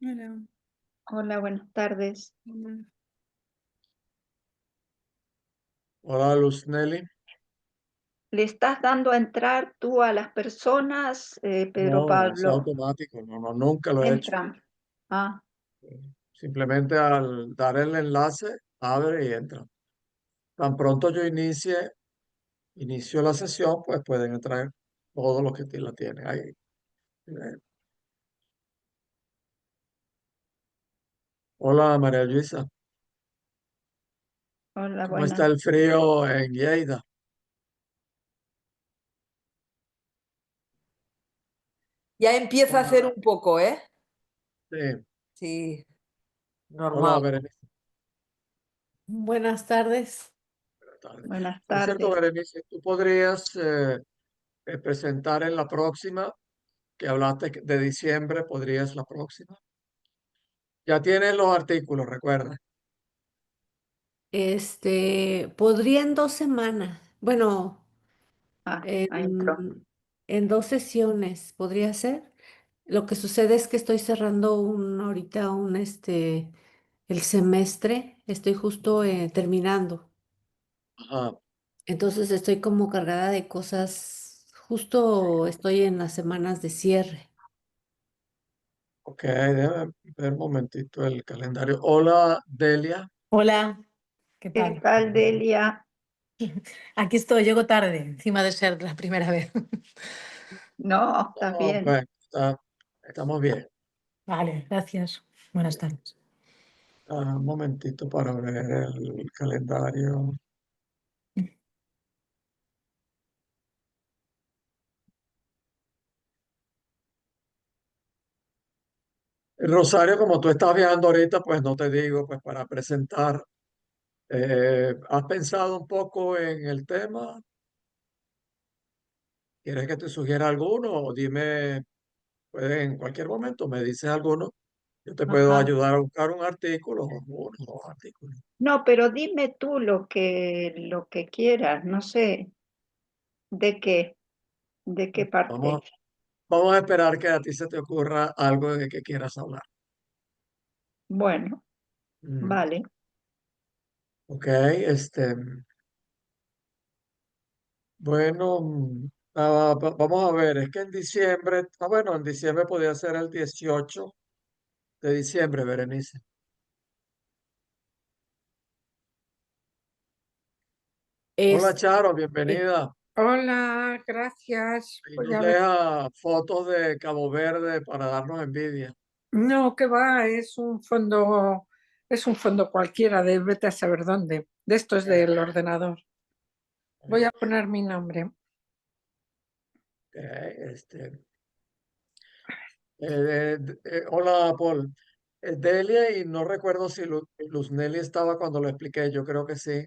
Hola, Hola, buenas tardes. hola. Hola, Luz Nelly. ¿Le estás dando a entrar tú a las personas, Pedro No, es Pablo? automático. No, no, nunca lo he hecho. Entran. Ah, Simplemente al dar el enlace, abre y entra. Tan pronto yo inicio la sesión, pues pueden entrar todos los que la tienen ahí. Hola, María Luisa. hola, ¿Cómo está buenas. el frío en Lleida? Ya empieza a hacer Hola, un poco, ¿eh? sí. Sí, Hola, normal. Berenice. Buenas tardes. Buenas tardes. Buenas Por cierto, tardes. Berenice, tú podrías presentar en la próxima, que hablaste de diciembre, podrías la próxima. Ya tienes los artículos, recuerda. Podría en 2 semanas. Bueno, Ah, ahí entró. en 2 sesiones, ¿podría ser? Lo que sucede es que estoy cerrando el semestre. Estoy justo terminando. Ajá. Entonces estoy como cargada de cosas. Justo estoy en las semanas de cierre. Ok, déjame ver un momentito el calendario. Hola, Delia. Hola, ¿qué ¿Qué tal? tal, Delia? Aquí estoy, llego tarde, encima de ser la primera vez. No, estás No, bien. pues, estamos bien. Vale, gracias. Buenas tardes. Un momentito para ver el calendario. Rosario, como tú estás viajando ahorita, pues no te digo, pues para presentar. ¿Has pensado un poco en el tema? ¿Quieres que te sugiera alguno? O dime, pues en cualquier momento me dices alguno. Yo te puedo Ajá. ayudar a buscar un artículo o uno o dos artículos. No, pero dime tú lo que quieras. No sé de qué Vamos, parte. vamos a esperar que a ti se te ocurra algo de que quieras hablar. Bueno, Mm, vale. ok, bueno, vamos a ver, es que en diciembre, bueno, en diciembre podría ser el 18 de diciembre, Berenice. Hola, Es, Charo, eh, bienvenida. Hola, gracias. Ahí Pues nos ya ves. deja fotos de Cabo Verde para darnos envidia. No, que va, es un fondo cualquiera de vete a saber dónde. De estos Eh, del ordenador. Voy a poner mi nombre. ok, hola, Paul. Delia, y no recuerdo si Luz Nelly estaba cuando lo expliqué, yo creo que sí.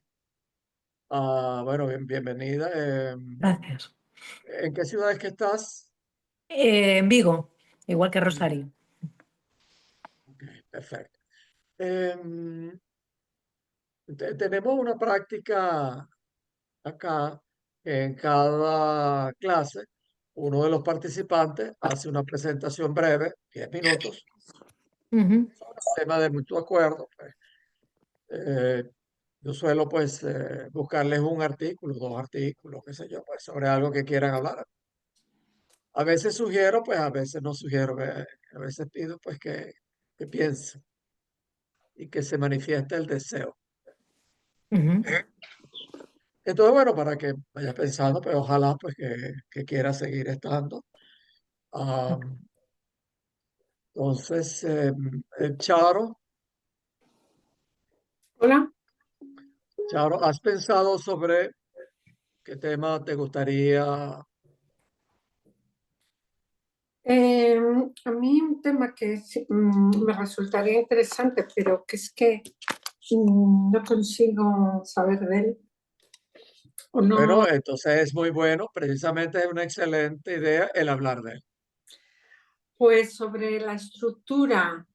Bueno, bienvenida. Gracias. ¿En qué ciudad es que estás? En Vigo, igual que Mm, Rosario. ok, perfecto. Em, Tenemos una práctica acá que en cada clase. Uno de los participantes hace una presentación breve, 10 minutos, Ujú, sobre un tema de mutuo acuerdo. Pues. Eh, yo suelo pues buscarles un artículo, dos artículos, qué sé yo, pues sobre algo que quieran hablar. A veces sugiero, pues a veces no sugiero, a veces pido pues que piensen y que se manifieste el deseo. ujú. Entonces, bueno, para que vayas pensando, pues ojalá pues que quiera seguir estando. Ah, entonces, Charo, Hola. Charo, ¿has pensado sobre qué tema te gustaría? Eh, a mí un tema que me resultaría interesante, pero que es que no consigo saber de él. O no, Bueno, entonces es muy bueno, precisamente es una excelente idea el hablar de él. pues sobre la estructura,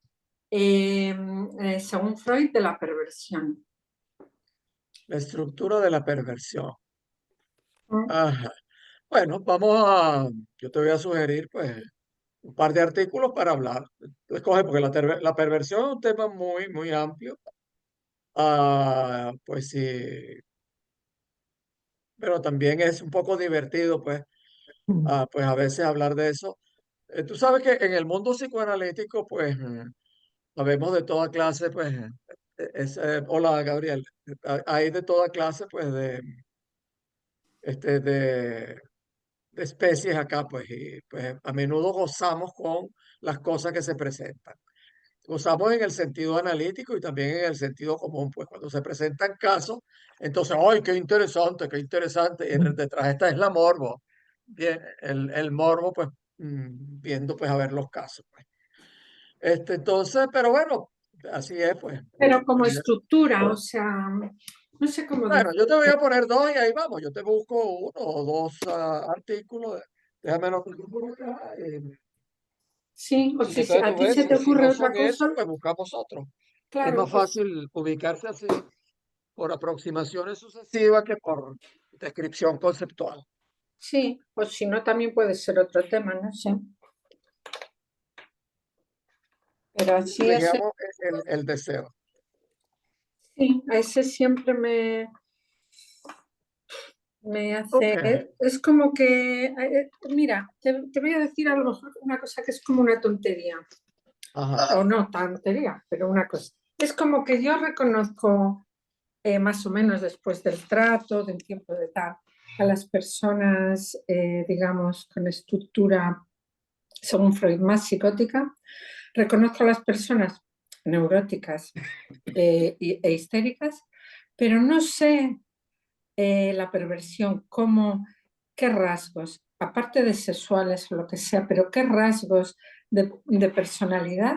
según Freud, de la perversión. La estructura de la perversión. Mm. Ajá. Bueno, yo te voy a sugerir, pues, un par de artículos para hablar. Tú escoges, porque la perversión es un tema muy, muy amplio. Pues sí, pero también es un poco divertido, pues, pues a veces hablar de eso. Tú sabes que en el mundo psicoanalítico, pues, habemos de toda clase, pues, hola Gabriel, hay de toda clase, pues, este, de, de especies acá, pues, y pues a menudo gozamos con las cosas que se presentan. Gozamos en el sentido analítico y también en el sentido común, pues cuando se presentan casos, entonces, ¡ay, qué interesante, qué interesante! Y detrás esta es la morbo. Bien, el morbo, pues, viendo, pues, a ver los casos, pues. Entonces, pero bueno, así es, pues. Pero como estructura, o sea, no sé cómo Bueno, yo te voy decirte. a poner dos y ahí vamos. Yo te busco uno o dos artículos. Déjame no. Sí, o Y si entonces a tú ti ves, se te si ocurre no otra son cosa, esos, pues buscamos otro. Es claro, más pues fácil ubicarse así por aproximaciones sucesivas que por descripción conceptual. sí, o si no también puede ser otro tema, no sé. Pero así ese, Elegíamos el deseo. sí, a ese siempre me Ok. hace, es como que, mira, te voy a decir a lo mejor una cosa que es como una tontería, Ajá. o no tontería, pero una cosa. Es como que yo reconozco más o menos después del trato, del tiempo de tal, a las personas, digamos, con estructura, según Freud, más psicótica. Reconozco a las personas neuróticas e histéricas, pero no sé la perversión, cómo, qué rasgos, aparte de sexuales o lo que sea, pero qué rasgos de personalidad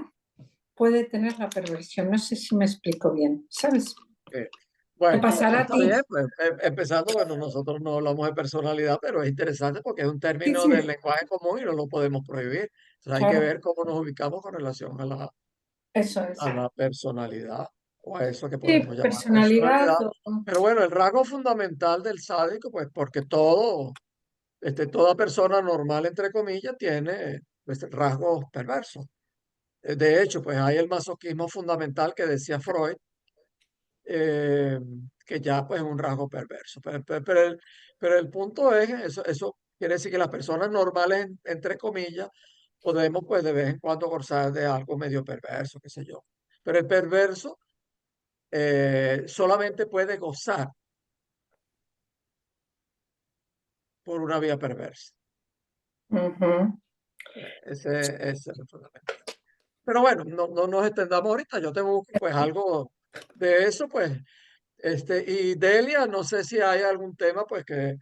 puede tener la perversión. No sé si me explico bien, ¿sabes? Ok. Te Bueno, pasará a está ti. bien, pues empezando, bueno, nosotros no hablamos de personalidad, pero es interesante porque es un Sí, término sí, del lenguaje común y no lo podemos prohibir. Entonces hay que claro, ver cómo nos ubicamos con relación eso es. a la personalidad o a eso que Sí, podemos llamar personalidad. personalidad. Pero bueno, el rasgo fundamental del sádico, pues porque toda persona normal, entre comillas, tiene pues, rasgos perversos. De hecho, pues hay el masoquismo fundamental que decía Freud, eh, que ya pues es un rasgo perverso. Pero el punto es, eso quiere decir que las personas normales, entre comillas, podemos pues de vez en cuando gozar de algo medio perverso, qué sé yo. Pero el perverso solamente puede gozar por una vía perversa. Ujú. Ese es el fundamento. Pero bueno, no nos extendamos ahorita. Yo te busco pues algo de eso, pues. Y Delia, no sé si hay algún tema pues que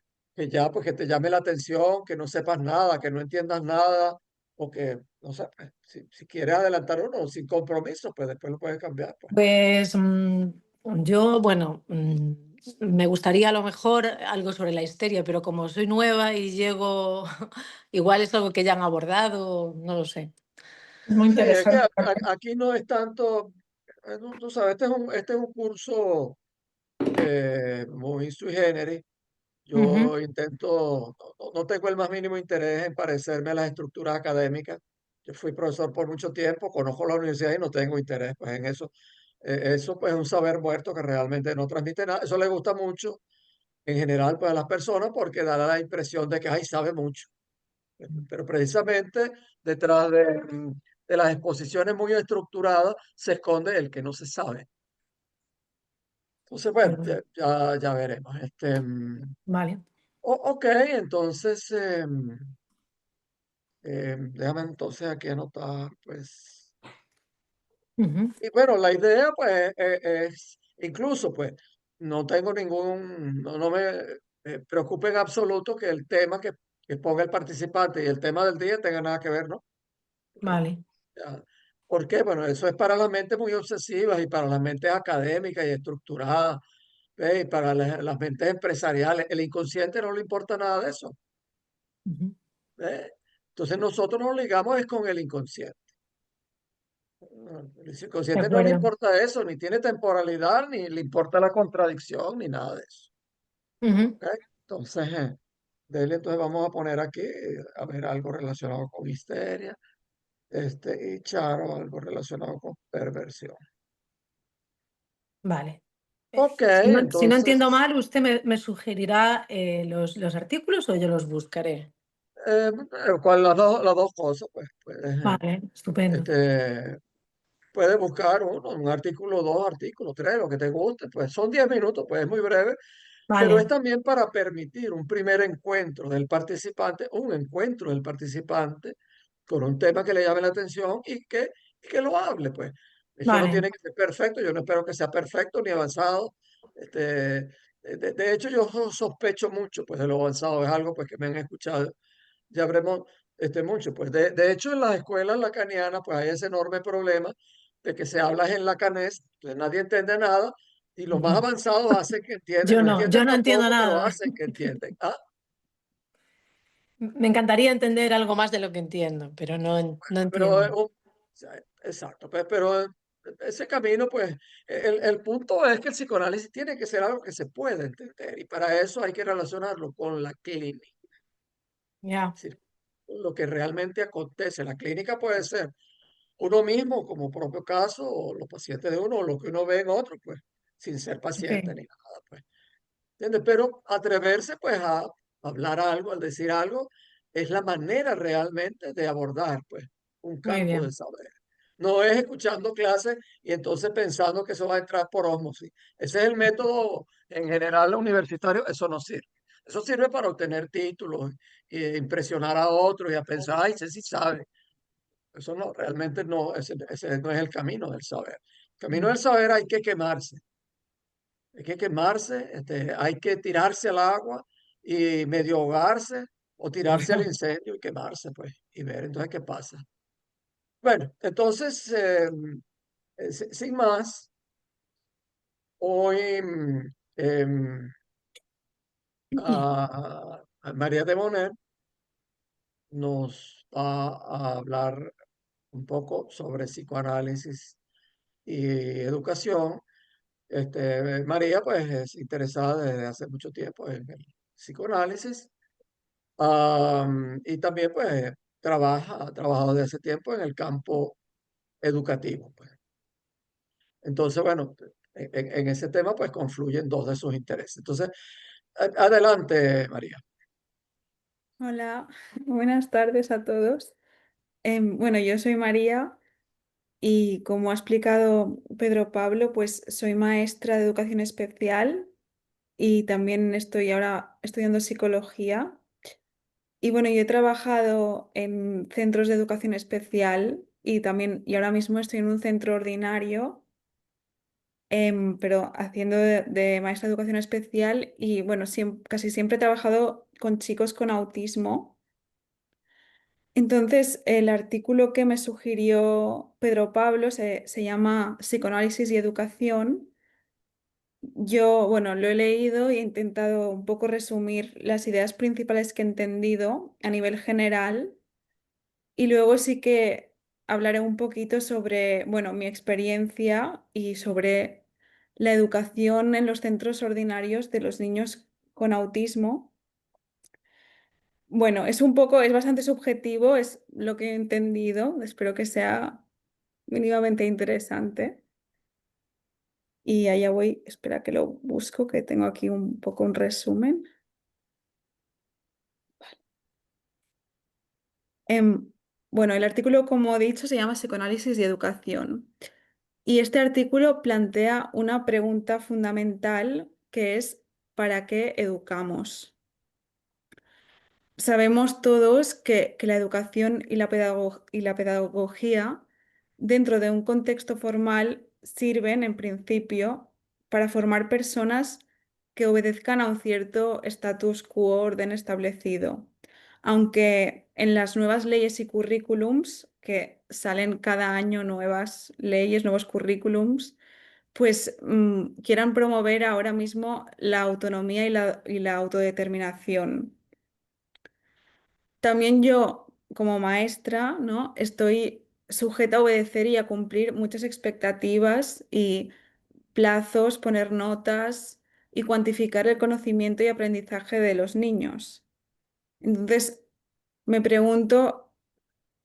ya pues que te llame la atención, que no sepas nada, que no entiendas nada, o que, no sé, pues, si quieres adelantar uno sin compromiso, pues después lo puedes cambiar, pues. Pues yo, bueno, me gustaría a lo mejor algo sobre la histeria, pero como soy nueva y llego, igual es algo que ya han abordado, no lo sé. Es muy Sí, es que interesante. aquí no es tanto, tú sabes, este es un curso muy sui generis. Ujú. Yo intento, no tengo el más mínimo interés en parecerme a las estructuras académicas. Yo fui profesor por mucho tiempo, conozco la universidad y no tengo interés pues, en eso. Eso pues es un saber muerto que realmente no transmite nada. Eso le gusta mucho en general pues, a las personas porque da la impresión de que, ay, sabe mucho. Pero precisamente detrás de las exposiciones muy estructuradas se esconde el que no se sabe. Entonces, bueno, Pero, ya veremos. vale. Ok, entonces, déjame entonces aquí anotar, pues. Ujú. Y bueno, la idea, pues, es, incluso, pues, no me preocupa en absoluto que el tema que ponga el participante y el tema del día tenga nada que ver, ¿no? Porque, Vale. ya, ¿por qué? Bueno, eso es para las mentes muy obsesivas y para las mentes académicas y estructuradas, ¿ve? Y para las mentes empresariales. El inconsciente no le importa nada de eso. Ujú. ¿Ve? Entonces nosotros nos ligamos es con el inconsciente. El De inconsciente no le acuerdo. importa eso, ni tiene temporalidad, ni le importa la contradicción, ni nada de eso. Ujú. ¿Ok? Entonces, entonces vamos a poner aquí, a ver algo relacionado con histeria. y Charo, algo relacionado con perversión. Vale. Ok, Si no entiendo entonces, mal, ¿usted me sugerirá los artículos o yo los buscaré? ¿cuál las dos cosas? Pues, Vale, estupendo. este, puedes buscar uno, un artículo, dos artículos, tres, lo que te guste, pues son 10 minutos, pues es muy breve, pero es Vale, también para permitir un primer encuentro del participante, un encuentro del participante con un tema que le llame la atención y que lo hable, pues. Eso no vale. tiene que ser perfecto, yo no espero que sea perfecto ni avanzado. De hecho, yo sospecho mucho, pues, de lo avanzado, es algo, pues, que me han escuchado, ya habremos, mucho, pues. De hecho, en las escuelas lacanianas, pues, hay ese enorme problema de que se habla en lacanés, entonces nadie entiende nada, y los más Ujú. avanzados hacen que entienden, no Yo entienden no entiendo tampoco, pero nada. hacen que entienden. Ah, Me encantaría entender algo más de lo que entiendo, pero no pero, entiendo. o sea, exacto, pues, pero ese camino, pues, el punto es que el psicoanálisis tiene que ser algo que se pueda entender, y para eso hay que relacionarlo con la clínica, Ya, es decir, con lo que realmente acontece. La clínica puede ser uno mismo como propio caso, o los pacientes de uno, o lo que uno ve en otro, pues, sin ser ok, paciente ni nada, pues. ¿Entiendes? Pero atreverse, pues, a hablar algo, al decir algo, es la manera realmente de abordar, pues, un muy campo de bien. saber. No es escuchando clases y entonces pensando que eso va a entrar por ósmosis. Ese es el método en general universitario, eso no sirve. Eso sirve para obtener títulos e impresionar a otros y a pensar, ay, ese sí sabe. Eso no, realmente no, ese no es el camino del saber. El camino del Mm. saber hay que quemarse, hay que tirarse al agua y medio ahogarse o tirarse al incendio y quemarse, pues, y ver entonces qué pasa. Bueno, entonces, sin más, hoy a María de Monet nos va a hablar un poco sobre psicoanálisis y educación. María, pues, es interesada desde hace mucho tiempo en el psicoanálisis. Y también, pues, ha trabajado desde hace tiempo en el campo educativo, pues. Entonces, bueno, en ese tema, pues, confluyen dos de sus intereses. Entonces, adelante, María. Hola, buenas tardes a todos. Bueno, yo soy María y como ha explicado Pedro Pablo, pues soy maestra de educación especial y también estoy ahora estudiando psicología. Y bueno, yo he trabajado en centros de educación especial y ahora mismo estoy en un centro ordinario, pero haciendo de maestra de educación especial y bueno, casi siempre he trabajado con chicos con autismo. Entonces, el artículo que me sugirió Pedro Pablo se llama Psicoanálisis y Educación. Yo, bueno, lo he leído y he intentado un poco resumir las ideas principales que he entendido a nivel general y luego sí que hablaré un poquito sobre, bueno, mi experiencia y sobre la educación en los centros ordinarios de los niños con autismo. Bueno, es bastante subjetivo, es lo que he entendido. Espero que sea mínimamente interesante. Y allá voy, espera que lo busco, que tengo aquí un poco un resumen. Em, bueno, el artículo, como he dicho, se llama Psicoanálisis y Educación. Y este artículo plantea una pregunta fundamental que es ¿para qué educamos? Sabemos todos que la educación y y la pedagogía dentro de un contexto formal sirven en principio para formar personas que obedezcan a un cierto status quo orden establecido. Aunque en las nuevas leyes y currículums, que salen cada año nuevas leyes, nuevos currículums, pues quieran promover ahora mismo la autonomía y la autodeterminación. También yo, como maestra, ¿no? Estoy sujeta a obedecer y a cumplir muchas expectativas y plazos, poner notas y cuantificar el conocimiento y aprendizaje de los niños. Entonces, me pregunto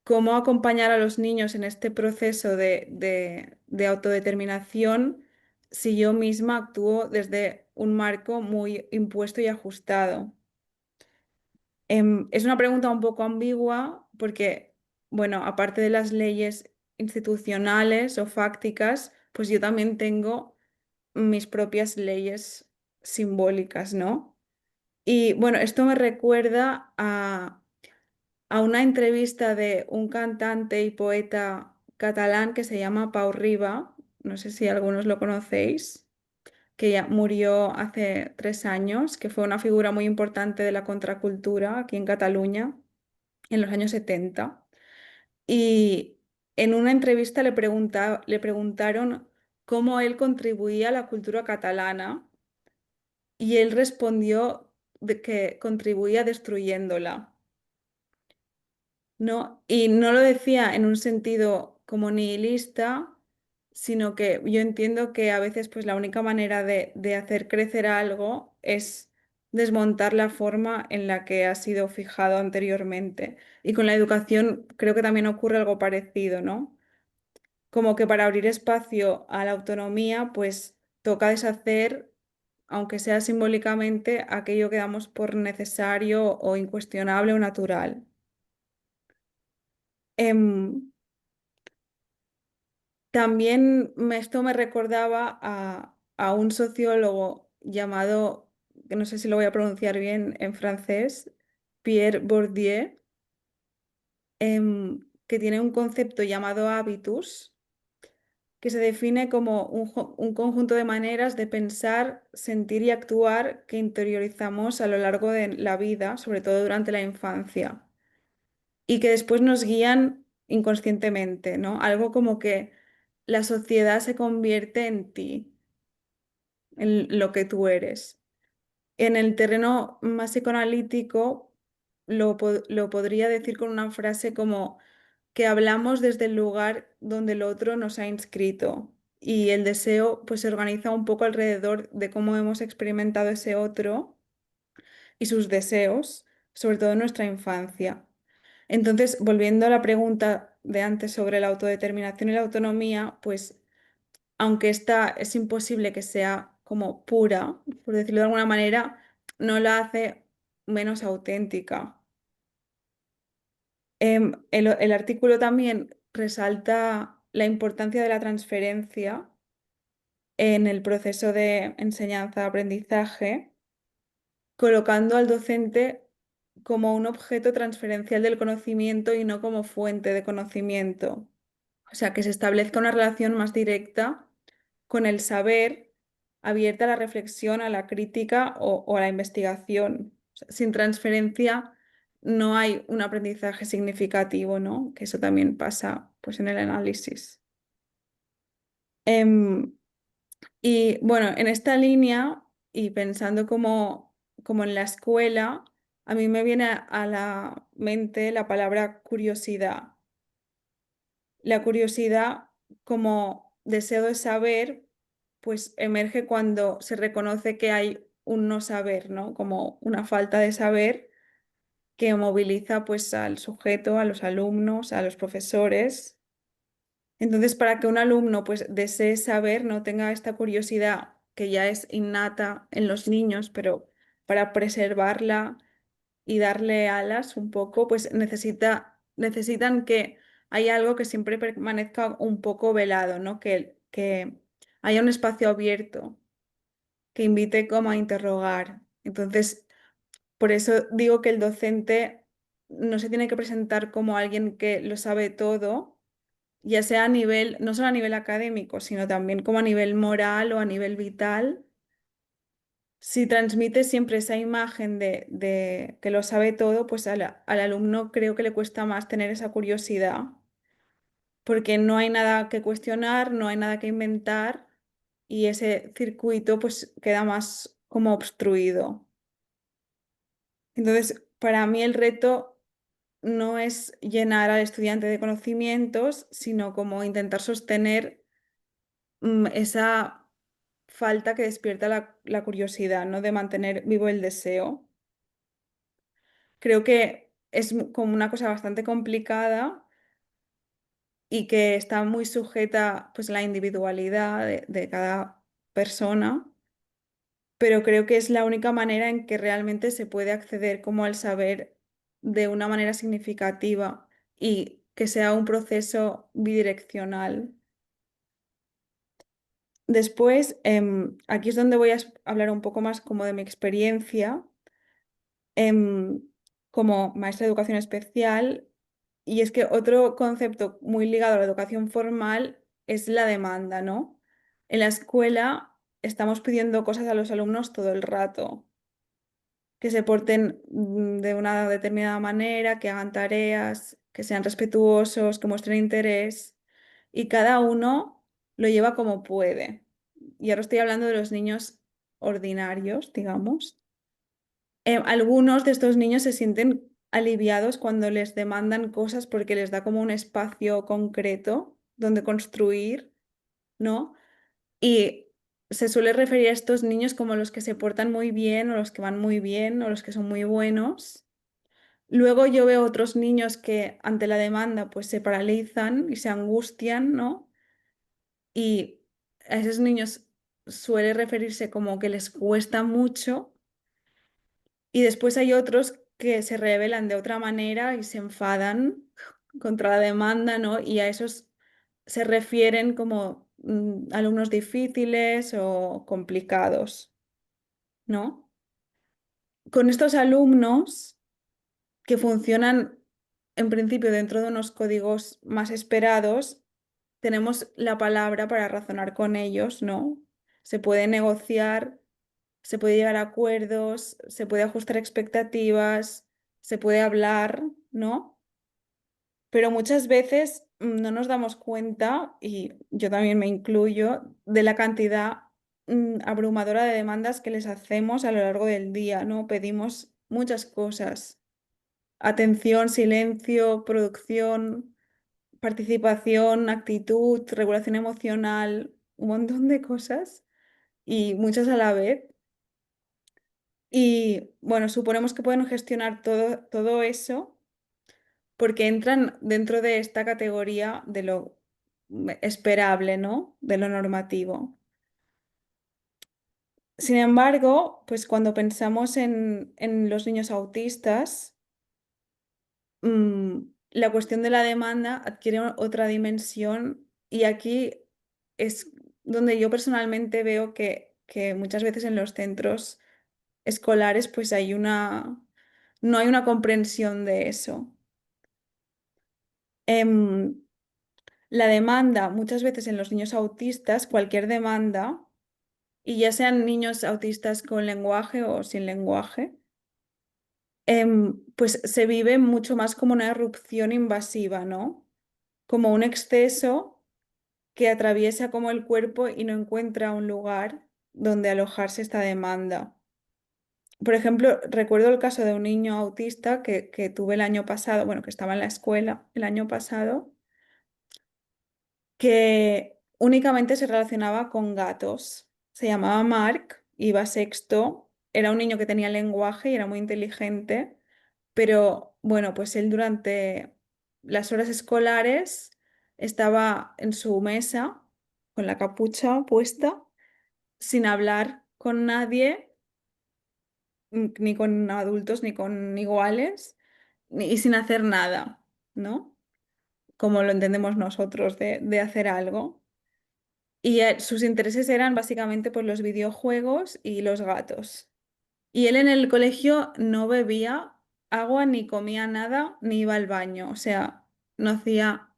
cómo acompañar a los niños en este proceso de autodeterminación si yo misma actúo desde un marco muy impuesto y ajustado. Es una pregunta un poco ambigua porque, bueno, aparte de las leyes institucionales o fácticas, pues yo también tengo mis propias leyes simbólicas, ¿no? Y bueno, esto me recuerda a una entrevista de un cantante y poeta catalán que se llama Pau Riba, no sé si algunos lo conocéis, que ya murió hace 3 años, que fue una figura muy importante de la contracultura aquí en Cataluña en los años 70. Y en una entrevista le preguntaron cómo él contribuía a la cultura catalana y él respondió de que contribuía destruyéndola. ¿No? Y no lo decía en un sentido como nihilista, sino que yo entiendo que a veces pues la única manera de hacer crecer algo es desmontar la forma en la que ha sido fijado anteriormente. Y con la educación creo que también ocurre algo parecido, ¿no? Como que para abrir espacio a la autonomía, pues toca deshacer, aunque sea simbólicamente, aquello que damos por necesario o incuestionable o natural. Em, También esto me recordaba a un sociólogo llamado, que no sé si lo voy a pronunciar bien en francés, Pierre Bourdieu, que tiene un concepto llamado habitus, que se define como un conjunto de maneras de pensar, sentir y actuar que interiorizamos a lo largo de la vida, sobre todo durante la infancia, y que después nos guían inconscientemente, ¿no? Algo como que la sociedad se convierte en ti, en lo que tú eres. En el terreno más psicoanalítico lo podría decir con una frase como que hablamos desde el lugar donde el otro nos ha inscrito y el deseo pues se organiza un poco alrededor de cómo hemos experimentado ese otro y sus deseos, sobre todo en nuestra infancia. Entonces, volviendo a la pregunta de antes sobre la autodeterminación y la autonomía, pues aunque esta es imposible que sea como pura, por decirlo de alguna manera, no la hace menos auténtica. El artículo también resalta la importancia de la transferencia en el proceso de enseñanza-aprendizaje, colocando al docente como un objeto transferencial del conocimiento y no como fuente de conocimiento. O sea, que se establezca una relación más directa con el saber, abierta a la reflexión, a la crítica o a la investigación. O sea, sin transferencia no hay un aprendizaje significativo, ¿no? Que eso también pasa pues, en el análisis. Em, y bueno, en esta línea y pensando como en la escuela, a mí me viene a la mente la palabra curiosidad. La curiosidad como deseo de saber, pues emerge cuando se reconoce que hay un no saber, ¿no? Como una falta de saber que moviliza pues al sujeto, a los alumnos, a los profesores. Entonces, para que un alumno pues desee saber, no tenga esta curiosidad que ya es innata en los niños, pero para preservarla y darle alas un poco, pues necesitan que haya algo que siempre permanezca un poco velado, ¿no? Que haya un espacio abierto que invite como a interrogar. Entonces, por eso digo que el docente no se tiene que presentar como alguien que lo sabe todo, ya sea a nivel, no solo a nivel académico, sino también como a nivel moral o a nivel vital. Si transmite siempre esa imagen de que lo sabe todo, pues al alumno creo que le cuesta más tener esa curiosidad, porque no hay nada que cuestionar, no hay nada que inventar y ese circuito pues queda más como obstruido. Entonces, para mí el reto no es llenar al estudiante de conocimientos, sino como intentar sostener esa falta que despierta la curiosidad, ¿no? De mantener vivo el deseo. Creo que es como una cosa bastante complicada y que está muy sujeta pues a la individualidad de cada persona, pero creo que es la única manera en que realmente se puede acceder como al saber de una manera significativa y que sea un proceso bidireccional. Después, aquí es donde voy a hablar un poco más como de mi experiencia em, como maestra de educación especial, y es que otro concepto muy ligado a la educación formal es la demanda, ¿no? En la escuela estamos pidiendo cosas a los alumnos todo el rato, que se porten de una determinada manera, que hagan tareas, que sean respetuosos, que muestren interés, y cada uno lo lleva como puede. Y ahora estoy hablando de los niños ordinarios, digamos. Algunos de estos niños se sienten aliviados cuando les demandan cosas porque les da como un espacio concreto donde construir, ¿no? Y se suele referir a estos niños como los que se portan muy bien o los que van muy bien o los que son muy buenos. Luego yo veo otros niños que ante la demanda pues se paralizan y se angustian, ¿no? Y a esos niños suele referirse como que les cuesta mucho. Y después hay otros que se rebelan de otra manera y se enfadan contra la demanda, ¿no? Y a esos se refieren como alumnos difíciles o complicados, ¿no? Con estos alumnos que funcionan en principio dentro de unos códigos más esperados, tenemos la palabra para razonar con ellos, ¿no? Se puede negociar, se puede llegar a acuerdos, se puede ajustar expectativas, se puede hablar, ¿no? Pero muchas veces no nos damos cuenta, y yo también me incluyo, de la cantidad abrumadora de demandas que les hacemos a lo largo del día, ¿no? Pedimos muchas cosas. Atención, silencio, producción, participación, actitud, regulación emocional, un montón de cosas y muchas a la vez. Y bueno, suponemos que pueden gestionar todo eso porque entran dentro de esta categoría de lo esperable, ¿no? De lo normativo. Sin embargo, pues cuando pensamos en los niños autistas, la cuestión de la demanda adquiere otra dimensión y aquí es donde yo personalmente veo que muchas veces en los centros escolares pues no hay una comprensión de eso. Em, la demanda muchas veces en los niños autistas, cualquier demanda, y ya sean niños autistas con lenguaje o sin lenguaje, pues se vive mucho más como una erupción invasiva, ¿no? Como un exceso que atraviesa como el cuerpo y no encuentra un lugar donde alojarse esta demanda. Por ejemplo, recuerdo el caso de un niño autista que tuve el año pasado, bueno, que estaba en la escuela el año pasado, que únicamente se relacionaba con gatos. Se llamaba Mark, iba a sexto, era un niño que tenía lenguaje y era muy inteligente, pero bueno, pues él durante las horas escolares estaba en su mesa con la capucha puesta, sin hablar con nadie, ni con adultos, ni con iguales, y sin hacer nada, ¿no? Como lo entendemos nosotros de hacer algo. Y sus intereses eran básicamente pues, los videojuegos y los gatos. Y él en el colegio no bebía agua, ni comía nada, ni iba al baño. O sea, no hacía...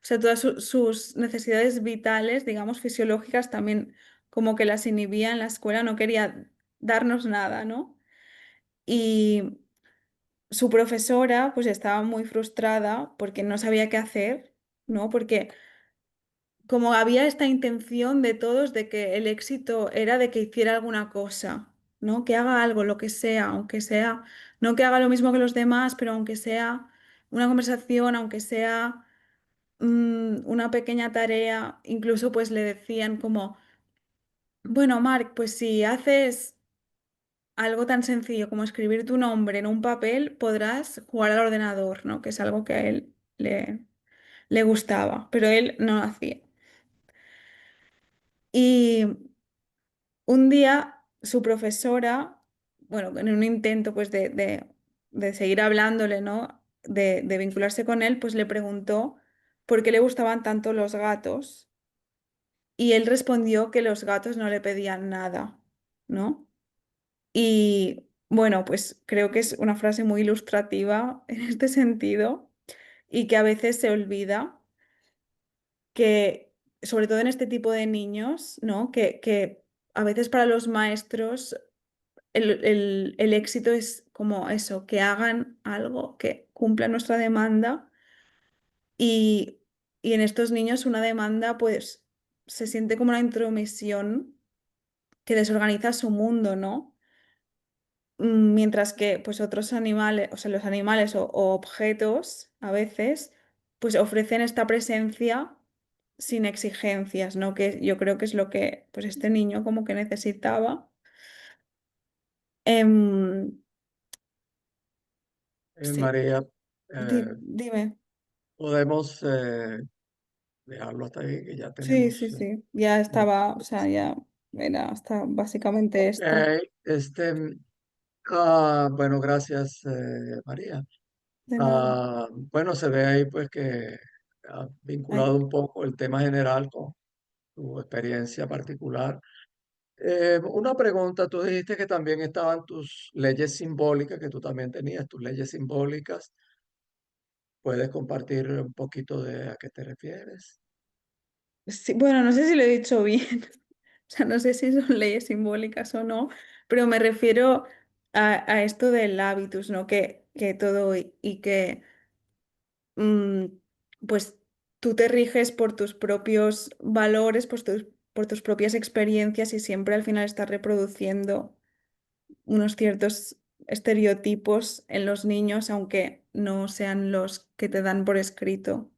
O sea, todas sus necesidades vitales, digamos, fisiológicas, también como que las inhibía en la escuela, no quería darnos nada, ¿no? Y su profesora pues estaba muy frustrada porque no sabía qué hacer, ¿no? Porque como había esta intención de todos de que el éxito era de que hiciera alguna cosa, ¿no? Que haga algo, lo que sea, aunque sea, no que haga lo mismo que los demás, pero aunque sea una conversación, aunque sea una pequeña tarea, incluso pues le decían como, bueno, Marc, pues si haces algo tan sencillo como escribir tu nombre en un papel, podrás jugar al ordenador, ¿no? Que es algo que a él le gustaba, pero él no lo hacía. Y un día su profesora, bueno, en un intento pues de seguir hablándole, ¿no? De vincularse con él, pues le preguntó por qué le gustaban tanto los gatos y él respondió que los gatos no le pedían nada, ¿no? Y bueno, pues creo que es una frase muy ilustrativa en este sentido y que a veces se olvida que, sobre todo en este tipo de niños, ¿no? Que a veces para los maestros el éxito es como eso, que hagan algo, que cumpla nuestra demanda y, y en estos niños una demanda pues se siente como una intromisión que desorganiza su mundo, ¿no? Mientras que pues otros animales, o sea, los animales o objetos a veces pues ofrecen esta presencia sin exigencias, ¿no? Que yo creo que es lo que pues este niño como que necesitaba. Em, sí, María, eh, dime. podemos dejarlo hasta ahí, que ya Sí, sí, tenemos... sí. Ya estaba, o sea, ya era hasta básicamente Ok, esto. este, bueno, gracias, María. De nada. Bueno, se ve ahí pues que ha Ay, vinculado un poco el tema general con tu experiencia particular. Una pregunta, tú dijiste que también estaban tus leyes simbólicas, que tú también tenías tus leyes simbólicas. ¿Puedes compartir un poquito de a qué te refieres? sí, bueno, no sé si lo he dicho bien. O sea, no sé si son leyes simbólicas o no, pero me refiero a esto del hábitus, ¿no? Que todo y que mm, pues tú te riges por tus propios valores, por tus propias experiencias y siempre al final estás reproduciendo unos ciertos estereotipos en los niños, aunque no sean los que te dan por escrito.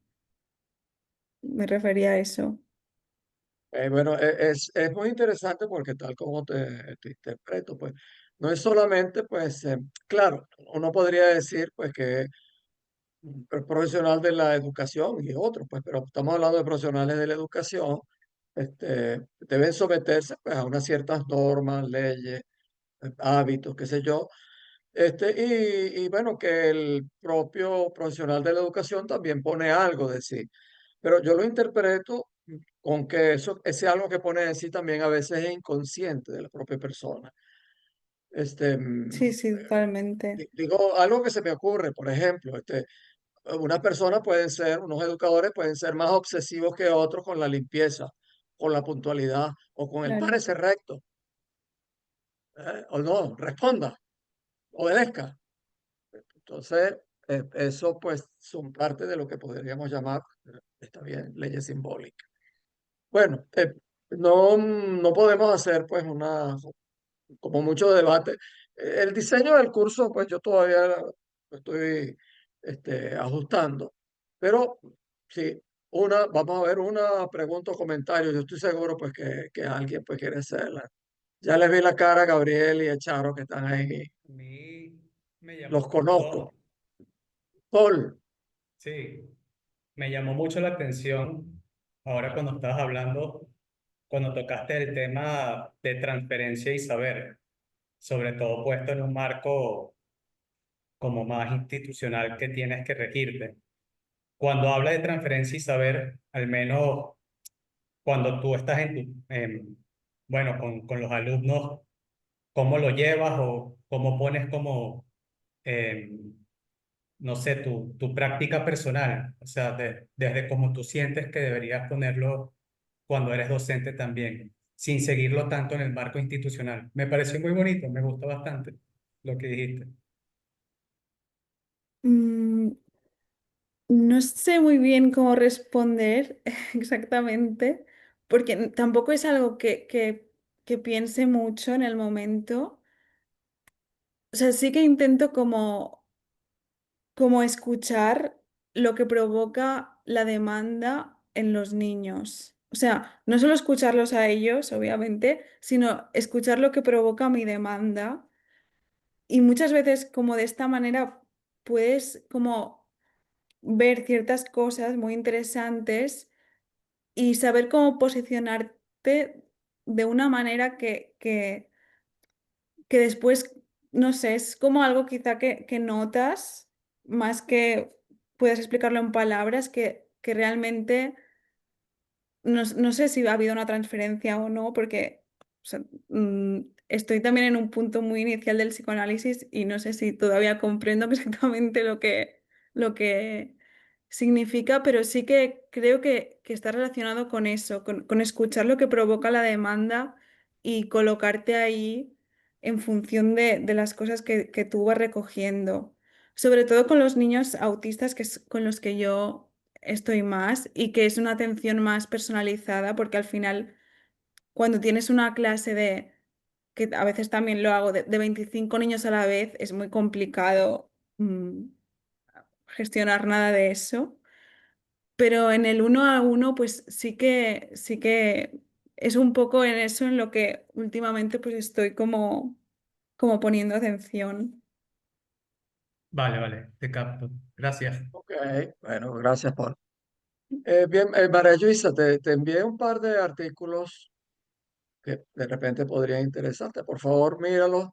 Me refería a eso. Bueno, es muy interesante porque tal como te interpreto, pues no es solamente, pues, claro, uno podría decir, pues, que el profesional de la educación y otros, pues, pero estamos hablando de profesionales de la educación, deben someterse, pues, a unas ciertas normas, leyes, hábitos, qué sé yo, y bueno, que el propio profesional de la educación también pone algo de sí. Pero yo lo interpreto con que eso, ese algo que pone de sí también a veces es inconsciente de la propia persona. Este, Sí, sí, totalmente. digo, algo que se me ocurre, por ejemplo, unas personas pueden ser, unos educadores pueden ser más obsesivos que otros con la limpieza, con la puntualidad o con el Claro. parece recto. O no, responda, obedezca. Entonces, eso pues son parte de lo que podríamos llamar, está bien, leyes simbólicas. Bueno, no podemos hacer pues como mucho debate. El diseño del curso, pues yo todavía lo estoy ajustando, pero sí, vamos a ver una pregunta o comentario. Yo estoy seguro pues que alguien pues quiere hacerla. Ya les vi la cara a Gabriel y a Charo que están ahí. A mí me llamó Los un conozco. montón, Paul, sí, me llamó mucho la atención ahora cuando estabas hablando, cuando tocaste el tema de transferencia y saber, sobre todo puesto en un marco como más institucional que tienes que regirte. Cuando habla de transferencia y saber, al menos cuando tú estás bueno, con los alumnos, ¿cómo lo llevas o cómo pones como... em, no sé, tu práctica personal, o sea, desde cómo tú sientes que deberías ponerlo cuando eres docente también, sin seguirlo tanto en el marco institucional. Me pareció muy bonito, me gustó bastante lo que dijiste. Mm, no sé muy bien cómo responder exactamente, porque tampoco es algo que piense mucho en el momento. O sea, sí que intento como escuchar lo que provoca la demanda en los niños. O sea, no solo escucharlos a ellos, obviamente, sino escuchar lo que provoca mi demanda. Y muchas veces como de esta manera puedes como ver ciertas cosas muy interesantes y saber cómo posicionarte de una manera que después, no sé, es como algo quizá que notas, más que puedas explicarlo en palabras, que realmente no sé si ha habido una transferencia o no, porque o sea, estoy también en un punto muy inicial del psicoanálisis y no sé si todavía comprendo exactamente lo que significa, pero sí que creo que está relacionado con eso, con escuchar lo que provoca la demanda y colocarte ahí en función de las cosas que tú vas recogiendo. Sobre todo con los niños autistas, que es con los que yo estoy más y que es una atención más personalizada, porque al final, cuando tienes una clase que a veces también lo hago, de 25 niños a la vez, es muy complicado gestionar nada de eso. Pero en el uno a uno, pues sí que es un poco en eso en lo que últimamente pues estoy como poniendo atención. Vale, vale, te capto. Gracias. Ok, bueno, gracias, Paul. Bien, María Luisa, te envié un par de artículos que de repente podrían interesarte. Por favor, míralos.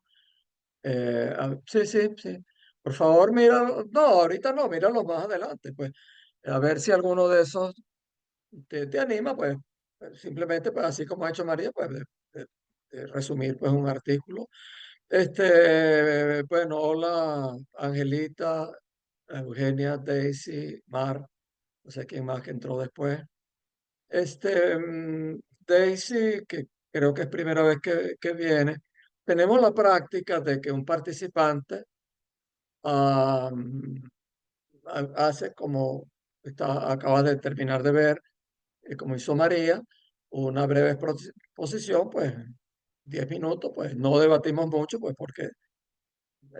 Sí, sí, sí. Por favor, míralo. No, ahorita no, míralo más adelante, pues. A ver si alguno de esos te anima, pues. Simplemente, pues, así como ha hecho María, pues, de resumir, pues, un artículo. Bueno, hola, Angelita, Eugenia, Daisy, Mar, no sé quién más que entró después. Daisy, que creo que es primera vez que viene, tenemos la práctica de que un participante ah, hace como acaba de terminar de ver, como hizo María, una breve exposición, pues 10 minutos, pues no debatimos mucho, pues porque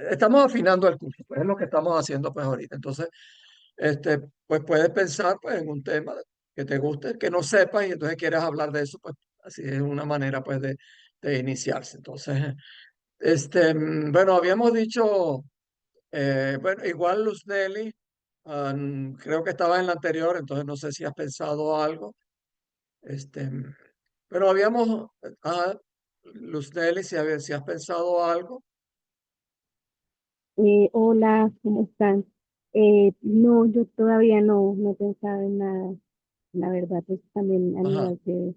estamos afinando el curso, pues es lo que estamos haciendo pues ahorita. Entonces, pues puedes pensar pues en un tema que te guste, que no sepas y entonces quieres hablar de eso, pues así es una manera pues de iniciarse. Entonces, bueno, habíamos dicho, bueno, igual Luz Nelly, creo que estaba en la anterior, entonces no sé si has pensado algo. Este, pero habíamos, Luz Nelly, si has pensado algo. Hola, ¿cómo están? No, yo todavía no he pensado en nada. La verdad, pues también al Ajá. igual que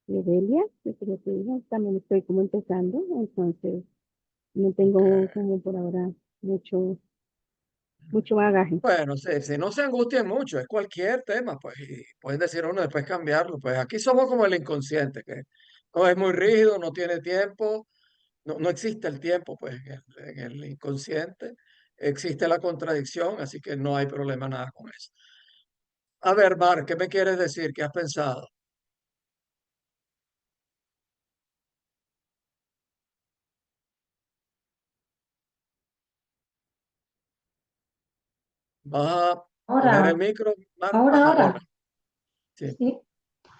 Delia, que creo que dijo, también estoy como empezando, entonces no Ok. tengo como por ahora mucho bagaje. Bueno, si no se angustien mucho, es cualquier tema, pues, y pueden decir uno después cambiarlo. Pues aquí somos como el inconsciente, que no es muy rígido, no tiene tiempo, no existe el tiempo, pues, en el inconsciente, existe la contradicción, así que no hay problema nada con eso. A ver, Mar, ¿qué me quieres decir? ¿Qué has pensado? ¿Vas a poner el Ahora, micro, Mar? Ajá, hola. ahora, Sí. sí,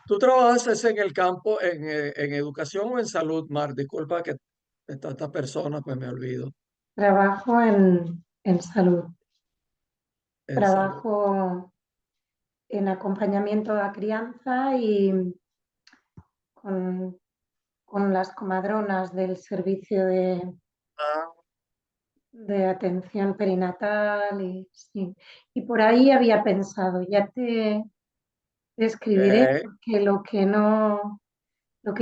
¿Tú trabajas en el campo, en educación o en salud, Mar? Disculpa que de tantas personas, pues me olvido. trabajo en salud, En salud. trabajo en acompañamiento a crianza y con, con las comadronas del servicio Ah, de atención perinatal y sí. Y por ahí había pensado, te escribiré ok. porque lo que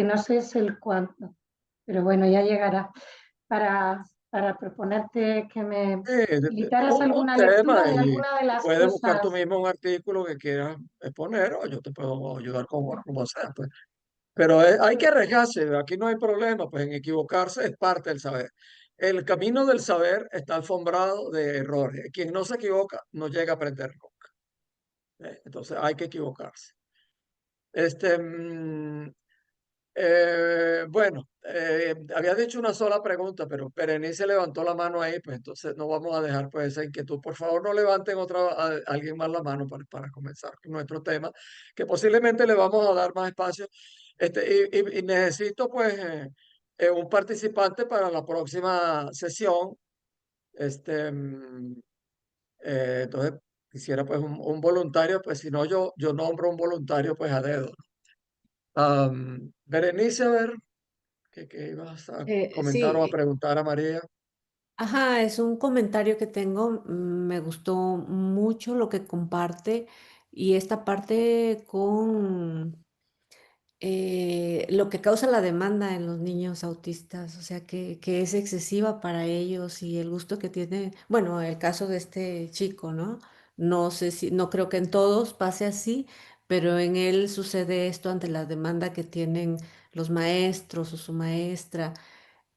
no sé es el cuándo, pero bueno, ya llegará. Para proponerte que me Sí, facilitaras un alguna tema lectura de y alguna de las puedes buscar tú cosas. mismo un artículo que quieras exponer o yo te puedo ayudar como sea, pues. Pero hay que arriesgarse, aquí no hay problema, pues en equivocarse es parte del saber. El camino del saber está alfombrado de errores. Quien no se equivoca no llega a aprender nunca. Entonces hay que equivocarse. Este, mm, bueno, había dicho una sola pregunta, pero Berenice levantó la mano ahí, pues entonces no vamos a dejar pues esa inquietud. Por favor, no levanten alguien más la mano para comenzar con nuestro tema, que posiblemente le vamos a dar más espacio. Y necesito pues un participante para la próxima sesión. Entonces, quisiera pues un voluntario, pues si no yo nombro un voluntario pues a dedo. Berenice, a ver, ¿qué ibas a comentar o a Sí, preguntar a María? ajá, es un comentario que tengo. Me gustó mucho lo que comparte y esta parte con lo que causa la demanda en los niños autistas, o sea, que es excesiva para ellos y el gusto que tiene, bueno, el caso de este chico, ¿no? No sé si, no creo que en todos pase así, pero en él sucede esto ante la demanda que tienen los maestros o su maestra,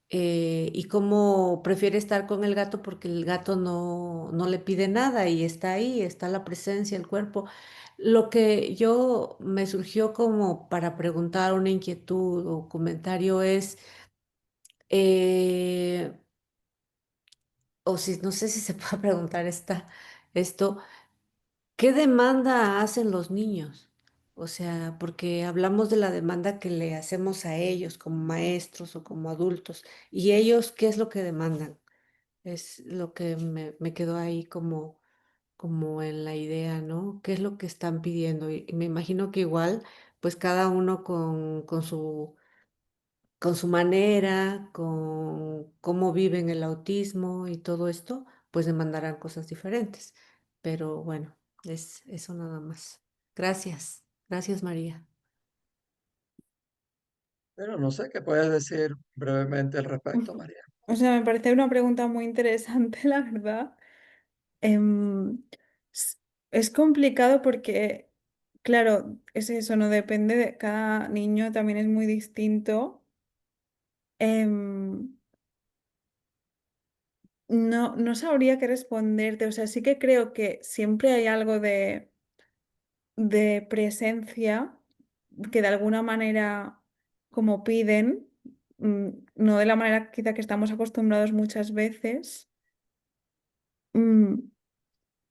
y cómo prefiere estar con el gato porque el gato no le pide nada y está ahí, está la presencia, el cuerpo. Lo que yo me surgió como para preguntar una inquietud o comentario es, eh, o si no sé si se puede preguntar esto, ¿qué demanda hacen los niños? O sea, porque hablamos de la demanda que le hacemos a ellos como maestros o como adultos, y ellos, ¿qué es lo que demandan? Es lo que me quedó ahí como en la idea, ¿no? ¿Qué es lo que están pidiendo? Y me imagino que igual, pues cada uno con su manera, con cómo viven el autismo y todo esto, pues demandarán cosas diferentes. Pero bueno, es eso nada más. Gracias. Gracias, María. Pero no sé qué puedes decir brevemente al respecto, María. O sea, me parece una pregunta muy interesante, la verdad. Em, s- es complicado porque, claro, es eso, no depende de cada niño, también es muy distinto. Em, no sabría qué responderte, o sea, sí que creo que siempre hay algo de presencia que de alguna manera como piden, no de la manera quizá que estamos acostumbrados muchas veces. Mm,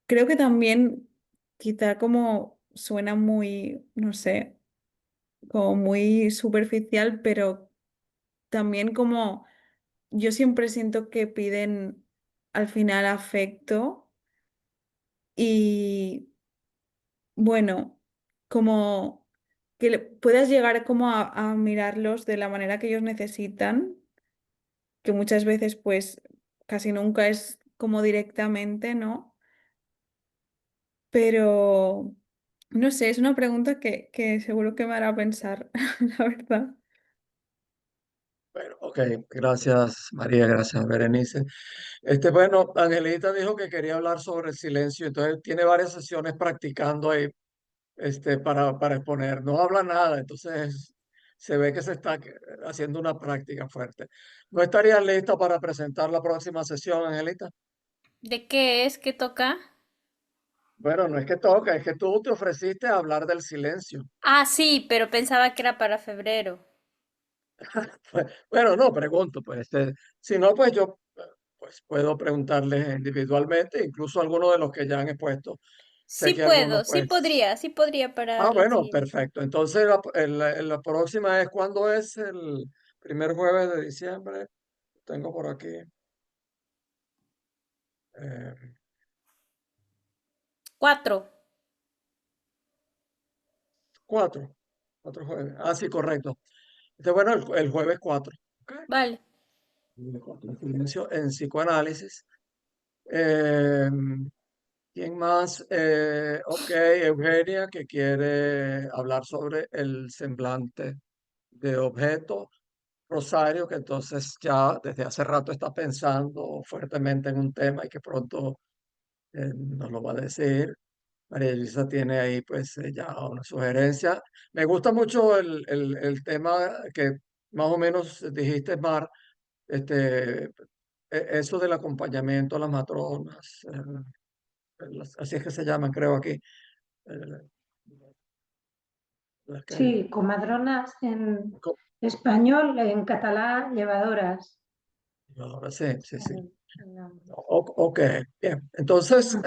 Creo que también quizá como suena muy, no sé, como muy superficial, pero también como yo siempre siento que piden al final afecto y bueno, como que puedas llegar como a mirarlos de la manera que ellos necesitan, que muchas veces pues casi nunca es como directamente, ¿no? Pero no sé, es una pregunta que seguro que me hará pensar, la verdad. Bueno, ok, gracias María, gracias Berenice. Bueno, Angelita dijo que quería hablar sobre el silencio, entonces tiene varias sesiones practicando ahí, para exponer. No habla nada, entonces se ve que se está haciendo una práctica fuerte. ¿No estarías lista para presentar la próxima sesión, Angelita? ¿De qué es? ¿Qué toca? Bueno, no es que toca, es que tú te ofreciste a hablar del silencio. Ah, sí, pero pensaba que era para febrero. Bueno, no, pregunto, pues, si no, pues yo pues puedo preguntarles individualmente, incluso algunos de los que ya han expuesto. Sé Sí que algunos, puedo, pues, sí podría para la bueno, siguiente. perfecto. Entonces, la próxima es cuando es el primer jueves de diciembre. Tengo por aquí 4. 4 jueves. Ah, sí, correcto. Bueno, el jueves 4. ¿Ok? Vale. Silencio en psicoanálisis. Eh, ¿Quién más? Ok, Eugenia, que quiere hablar sobre el semblante de objeto. Rosario, que entonces ya desde hace rato está pensando fuertemente en un tema y que pronto nos lo va a decir. María Elisa tiene ahí pues ya una sugerencia. Me gusta mucho el tema que más o menos dijiste, Mar, eso del acompañamiento a las matronas, así es que se llaman, creo aquí. eh, las que- Sí, comadronas en co- español, en catalán, llevadoras. ahora sí, sí, sí. El nombre. Ok, bien. Entonces,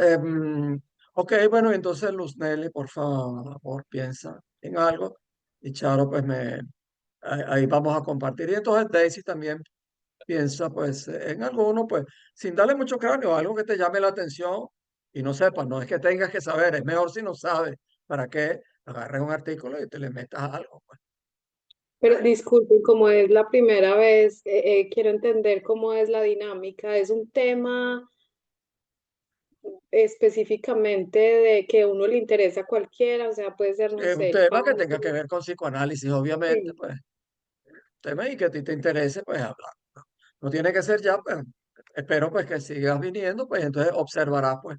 ok, bueno, entonces Luz Nelly, por favor, piensa en algo. Y Charo, pues ahí vamos a compartir. Y entonces Daisy también piensa, pues, en alguno, pues, sin darle mucho cráneo, algo que te llame la atención y no sepas, no es que tengas que saber, es mejor si no sabes, ¿para qué? Agarres un artículo y te le metas algo, pues. Pero disculpen, como es la primera vez, quiero entender cómo es la dinámica. ¿Es un tema específicamente de que a uno le interesa a cualquiera? O sea, puede ser, no Es un sé, el tema que tenga que banco. ver con psicoanálisis, obviamente, Sí. pues, tema y que a ti te interese, pues, hablar, ¿no? No tiene que ser ya, pues, espero, pues, que sigas viniendo, pues, entonces observarás, pues,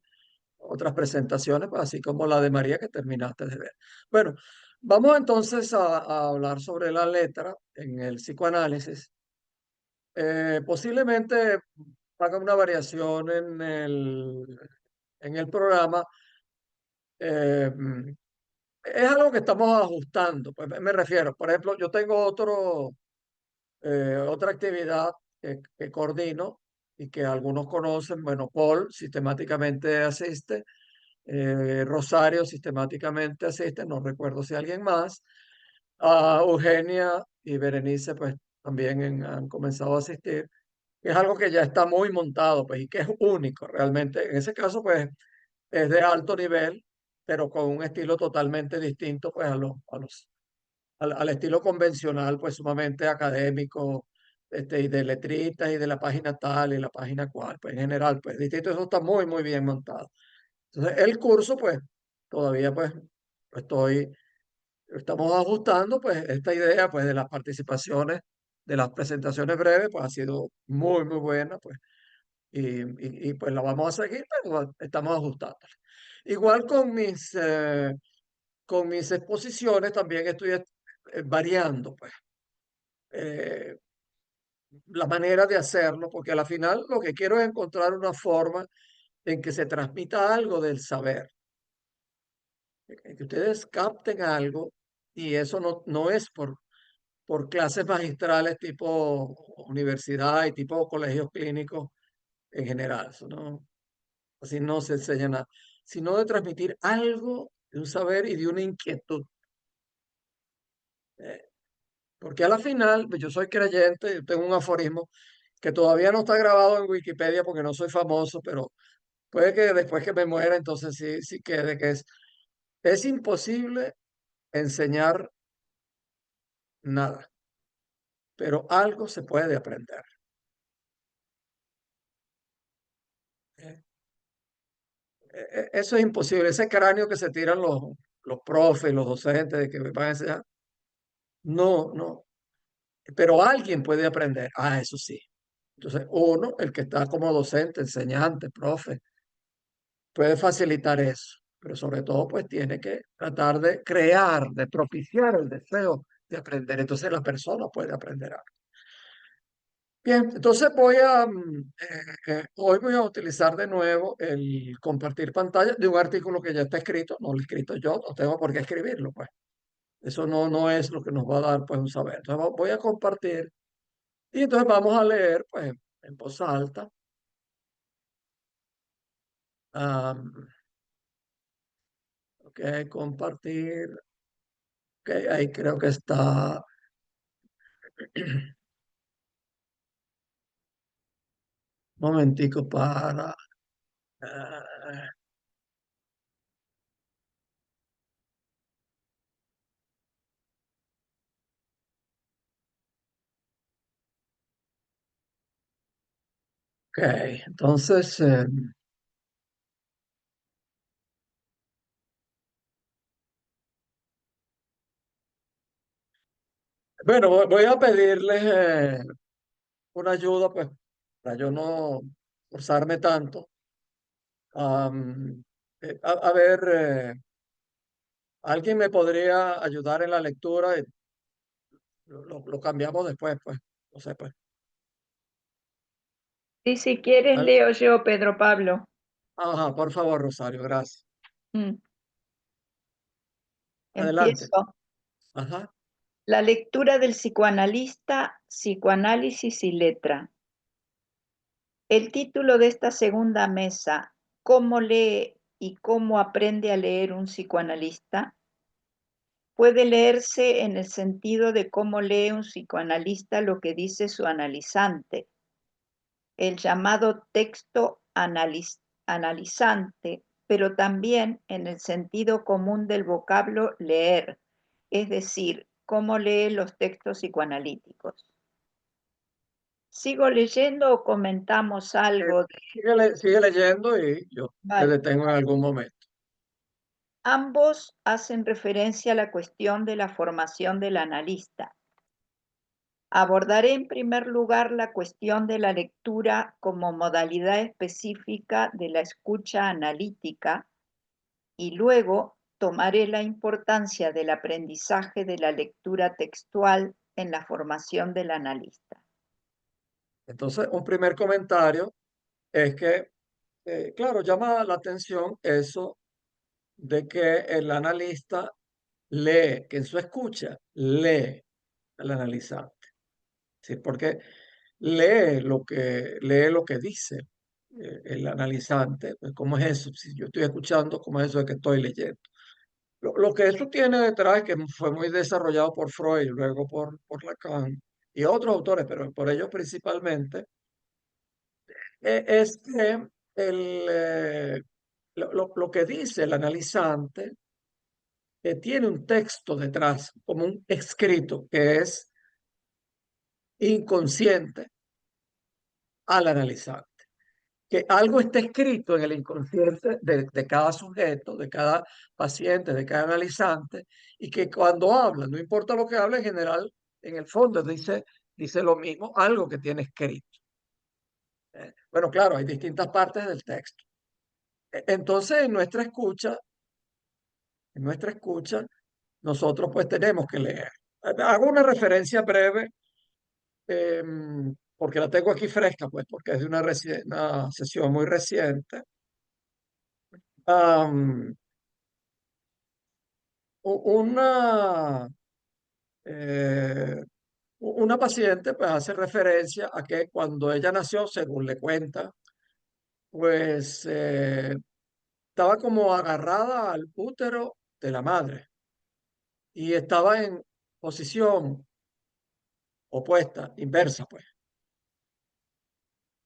otras presentaciones, pues, así como la de María que terminaste de ver. Bueno, vamos entonces a hablar sobre la letra en el psicoanálisis. Posiblemente haga una variación en el programa. eh, mm, es algo que estamos ajustando, pues me refiero. Por ejemplo, yo tengo otra actividad que coordino y que algunos conocen. Bueno, Paul sistemáticamente asiste, Rosario sistemáticamente asiste, no recuerdo si alguien más. Eugenia y Berenice pues también han comenzado a asistir. Es algo que ya está muy montado pues y que es único realmente. En ese caso pues es de alto nivel, pero con un estilo totalmente distinto pues al estilo convencional, pues sumamente académico, y de letritas y de la página tal y la página cual, pues en general, pues distinto, eso está muy, muy bien montado. Entonces, el curso, pues, todavía, pues, estamos ajustando, pues, esta idea, pues, de las participaciones, de las presentaciones breves, pues, ha sido muy, muy buena, pues, pues, la vamos a seguir, pero estamos ajustando. Igual con mis exposiciones también estoy variando, pues, eh, la manera de hacerlo, porque a la final lo que quiero es encontrar una forma en que se transmita algo del saber, en que ustedes capten algo y eso no es por clases magistrales tipo universidad y tipo colegios clínicos en general, eso no, así no se enseña nada, sino de transmitir algo de un saber y de una inquietud. eh, Porque a la final, pues, yo soy creyente, yo tengo un aforismo que todavía no está grabado en Wikipedia porque no soy famoso, pero puede que después que me muera, entonces sí, sí quede, que es imposible enseñar nada, pero algo se puede aprender. ¿Eh? Eso es imposible, ese cráneo que se tiran los profes, los docentes de que me van a enseñar, no, no, pero alguien puede aprender, eso sí. Entonces, uno, el que está como docente, enseñante, profe, puede facilitar eso, pero sobre todo pues tiene que tratar de crear, de propiciar el deseo de aprender. Entonces la persona puede aprender algo. Bien, entonces hoy voy a utilizar de nuevo el compartir pantalla de un artículo que ya está escrito, no lo he escrito yo, no tengo por qué escribirlo, pues. Eso no es lo que nos va a dar pues un saber. Entonces voy a compartir y entonces vamos a leer pues en voz alta. Ok, compartir. Ok, ahí creo que está. Momentico para. eh, ok, entonces, bueno, voy a pedirles una ayuda, pues, para yo no forzarme tanto. A ver, ¿alguien me podría ayudar en la lectura? Y lo cambiamos después, pues, no sé, pues. Y si quieres, Al- leo yo, Pedro Pablo. Ajá, por favor, Rosario, gracias. Mm, Adelante. Empiezo. Ajá. La lectura del psicoanalista, psicoanálisis y letra. El título de esta segunda mesa, ¿cómo lee y cómo aprende a leer un psicoanalista? Puede leerse en el sentido de cómo lee un psicoanalista lo que dice su analizante. El llamado texto analizante pero también en el sentido común del vocablo leer, es decir, cómo lee los textos psicoanalíticos. ¿Sigo leyendo o comentamos algo? Sigue leyendo y yo te Vale. detengo en algún momento. Ambos hacen referencia a la cuestión de la formación del analista. Abordaré en primer lugar la cuestión de la lectura como modalidad específica de la escucha analítica y luego tomaré la importancia del aprendizaje de la lectura textual en la formación del analista. Entonces, un primer comentario es que, claro, llama la atención eso de que el analista lee, que en su escucha lee al analizante. ¿Sí? Porque lee lo que dice el analizante. Pues, ¿cómo es eso? Si yo estoy escuchando, ¿cómo es eso de que estoy leyendo? Lo que eso tiene detrás, que fue muy desarrollado por Freud, luego por Lacan y otros autores, pero por ellos principalmente, es que lo que dice el analizante tiene un texto detrás, como un escrito que es inconsciente al analizante. Que algo está escrito en el inconsciente de cada sujeto, de cada paciente, de cada analizante, y que cuando habla, no importa lo que hable, en general, en el fondo dice lo mismo, algo que tiene escrito. Bueno, claro, hay distintas partes del texto. Entonces, en nuestra escucha, nosotros pues tenemos que leer. Hago una referencia breve, porque la tengo aquí fresca, pues, porque es de una sesión muy reciente. Am, una, eh, una paciente pues hace referencia a que cuando ella nació, según le cuenta, pues estaba como agarrada al útero de la madre y estaba en posición opuesta, inversa, pues.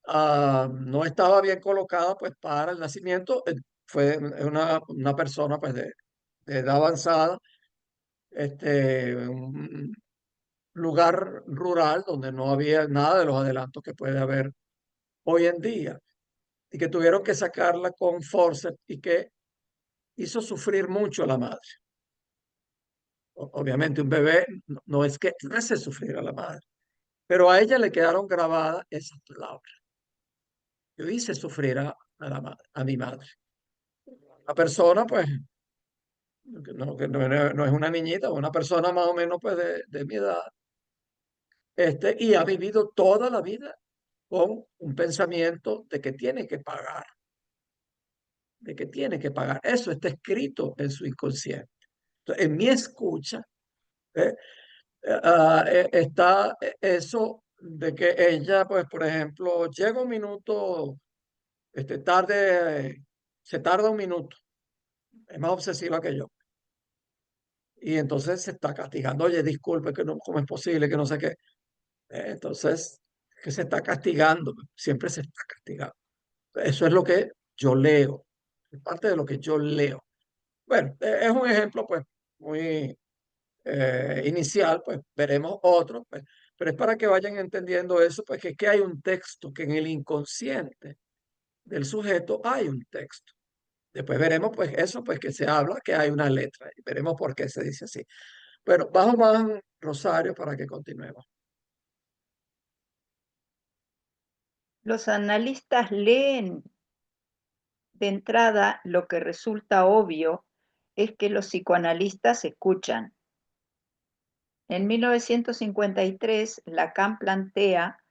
No estaba bien colocada pues para el nacimiento. Fue una persona pues de edad avanzada, un lugar rural donde no había nada de los adelantos que puede haber hoy en día y que tuvieron que sacarla con forceps y que hizo sufrir mucho a la madre. Obviamente un bebé no es que hace sufrir a la madre, pero a ella le quedaron grabadas esas palabras. Yo hice sufrir a mi madre. La persona, pues, que no es una niñita, una persona más o menos pues de mi edad, y ha vivido toda la vida con un pensamiento de que tiene que pagar, de que tiene que pagar. Eso está escrito en su inconsciente. Entonces, en mi escucha está eso de que ella, pues, por ejemplo, llega un minuto tarde, se tarda un minuto, es más obsesiva que yo. Y entonces se está castigando, oye, disculpe, que no, ¿cómo es posible? Que no sé qué. Entonces, que se está castigando, siempre se está castigando. Eso es lo que yo leo, es parte de lo que yo leo. Bueno, es un ejemplo pues muy inicial, pues veremos otro, pues, pero es para que vayan entendiendo eso, pues que hay un texto, que en el inconsciente del sujeto hay un texto. Después veremos pues eso, pues que se habla, que hay una letra, y veremos por qué se dice así. Bueno, bajo más, Rosario, para que continuemos. Los analistas leen. De entrada, lo que resulta obvio es que los psicoanalistas escuchan. En 1953, Lacan plantea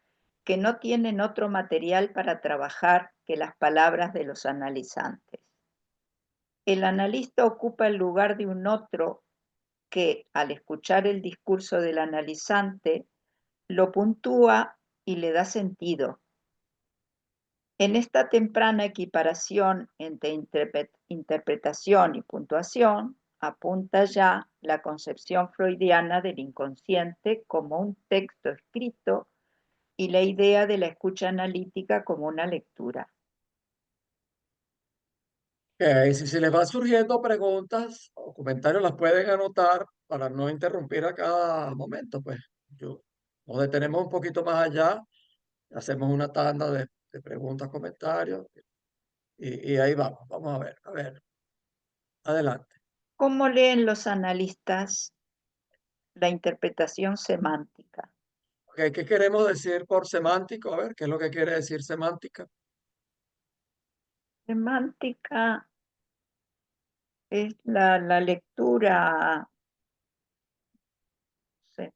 que no tienen otro material para trabajar que las palabras de los analizantes. El analista ocupa el lugar de un otro que, al escuchar el discurso del analizante, lo puntúa y le da sentido. En esta temprana equiparación entre interpretación y puntuación, apunta ya la concepción freudiana del inconsciente como un texto escrito y la idea de la escucha analítica como una lectura. Si se les van surgiendo preguntas o comentarios, las pueden anotar para no interrumpir a cada momento, pues nos detenemos un poquito más allá, hacemos una tanda de preguntas, comentarios y ahí vamos. Vamos a ver, adelante. ¿Cómo leen los analistas la interpretación semántica? Okay, ¿qué queremos decir por semántico? A ver, ¿qué es lo que quiere decir semántica? Semántica es la lectura, sí,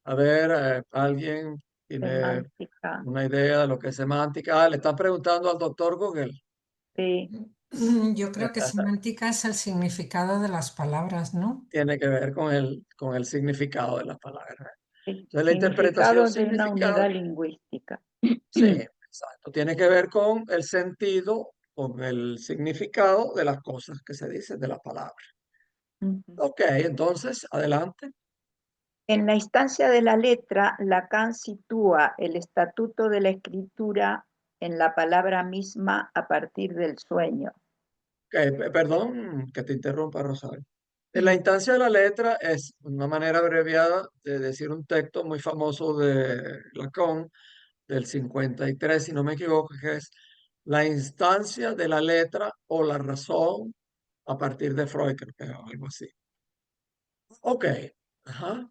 A ver, ¿alguien tiene semántica, una idea de lo que es semántica? Le están preguntando al doctor Google. sí. Yo creo que semántica es el significado de las palabras, ¿no? Tiene que ver con el significado de las palabras. El Entonces, la interpretación significado de una significado, unidad lingüística. sí, exacto. Tiene que ver con el sentido, con el significado de las cosas que se dicen, de las palabras. Ujú. Ok, entonces, adelante. En la instancia de la letra, Lacan sitúa el estatuto de la escritura en la palabra misma a partir del sueño. Perdón que te interrumpa, Rosario. En la instancia de la letra es una manera abreviada de decir un texto muy famoso de Lacan del 53, si no me equivoco, que es la instancia de la letra o la razón a partir de Freud, creo que es algo así. Ok, ajá.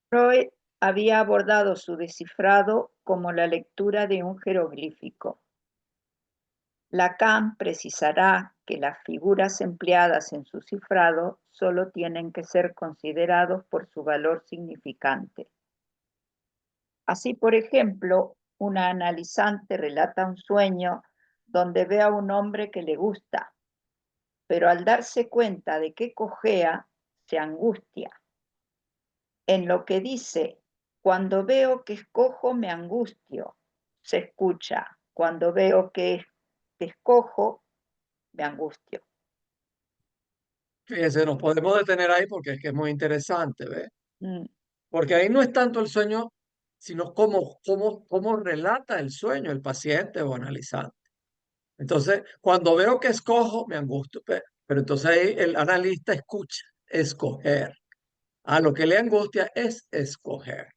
Freud había abordado su descifrado como la lectura de un jeroglífico. Lacan precisará que las figuras empleadas en su cifrado solo tienen que ser considerados por su valor significante. Así, por ejemplo, una analizante relata un sueño donde ve a un hombre que le gusta, pero al darse cuenta de que cojea, se angustia. En lo que dice, cuando veo que escojo, me angustio, se escucha, cuando veo que escojo, me angustio. Fíjense, nos podemos detener ahí porque es que es muy interesante, ¿ves? Mm. Porque ahí no es tanto el sueño, sino cómo relata el sueño el paciente o analizante. Entonces, cuando veo que escojo, me angustio, pero entonces ahí el analista escucha, escoger. A lo que le angustia es escoger.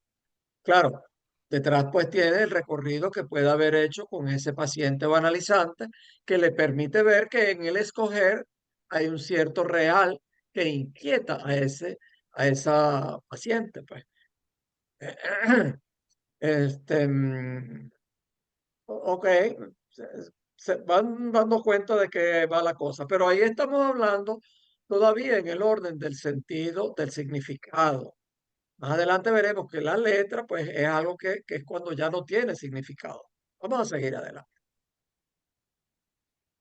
Claro, detrás pues tiene el recorrido que puede haber hecho con ese paciente o analizante que le permite ver que en el escoger hay un cierto real que inquieta a esa paciente, pues. Este, ok, se, se van dando cuenta de que va la cosa, pero ahí estamos hablando todavía en el orden del sentido, del significado. Más adelante veremos que la letra, pues, es algo que es cuando ya no tiene significado. Vamos a seguir adelante.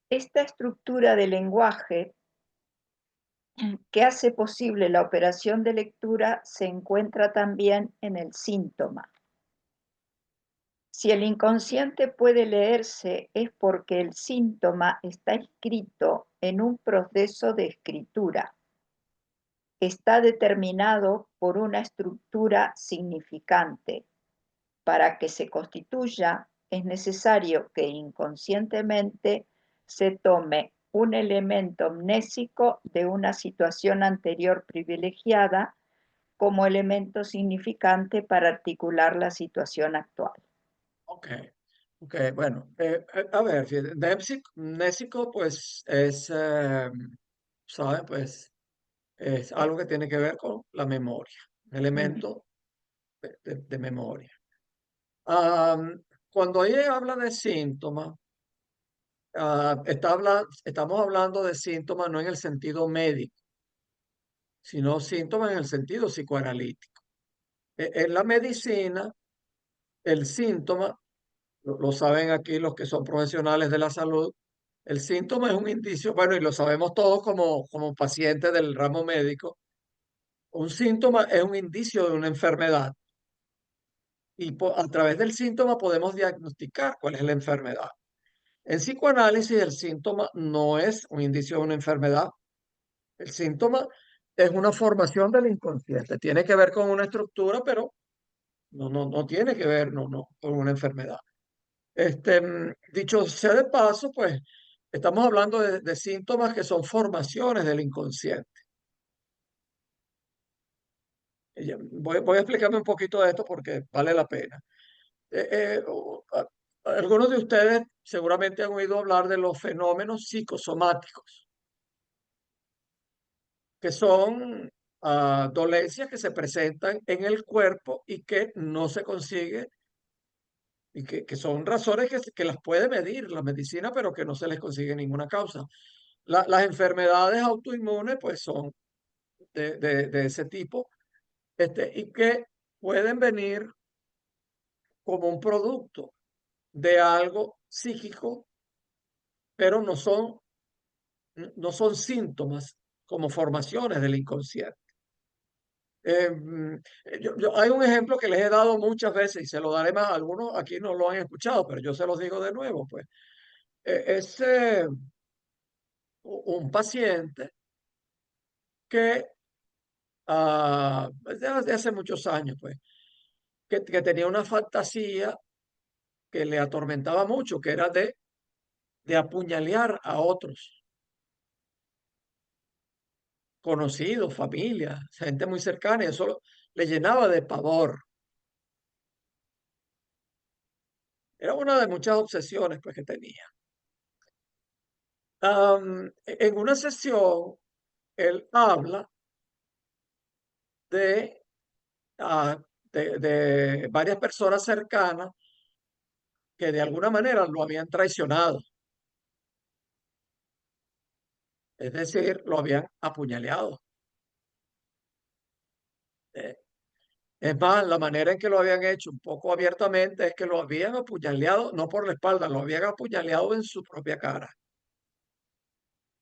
Esta estructura de lenguaje que hace posible la operación de lectura se encuentra también en el síntoma. Si el inconsciente puede leerse es porque el síntoma está escrito en un proceso de escritura. Está determinado por una estructura significante. Para que se constituya, es necesario que inconscientemente se tome un elemento mnésico de una situación anterior privilegiada como elemento significante para articular la situación actual. Ok, bueno, a ver, fíjate, mnésico, pues, ¿sabe? Pues, es algo que tiene que ver con la memoria, un elemento de memoria. Cuando ella habla de síntomas, estamos hablando de síntomas no en el sentido médico, sino síntomas en el sentido psicoanalítico. En la medicina, el síntoma, lo saben aquí los que son profesionales de la salud, el síntoma es un indicio, bueno, y lo sabemos todos como pacientes del ramo médico, un síntoma es un indicio de una enfermedad y a través del síntoma podemos diagnosticar cuál es la enfermedad. En psicoanálisis, el síntoma no es un indicio de una enfermedad. El síntoma es una formación del inconsciente. Tiene que ver con una estructura, pero no tiene que ver con una enfermedad. Dicho sea de paso, pues estamos hablando de síntomas que son formaciones del inconsciente. Voy a explicarme un poquito de esto porque vale la pena. Algunos de ustedes seguramente han oído hablar de los fenómenos psicosomáticos, que son dolencias que se presentan en el cuerpo y que no se consigue, y que son razones que las puede medir la medicina, pero que no se les consigue ninguna causa. Las enfermedades autoinmunes, pues son de ese tipo, y que pueden venir como un producto de algo psíquico, pero no son síntomas como formaciones del inconsciente. Hay un ejemplo que les he dado muchas veces y se lo daré más. Algunos aquí no lo han escuchado, pero yo se los digo de nuevo, pues. Es un paciente que desde hace muchos años, pues, que tenía una fantasía que le atormentaba mucho, que era de apuñalear a otros conocidos, familia, gente muy cercana, y eso le llenaba de pavor. Era una de muchas obsesiones, pues, que tenía. En una sesión, él habla de, ah, de varias personas cercanas que de alguna manera lo habían traicionado, es decir, lo habían apuñaleado. Eh, Es más, la manera en que lo habían hecho un poco abiertamente es que lo habían apuñaleado, no por la espalda, lo habían apuñaleado en su propia cara.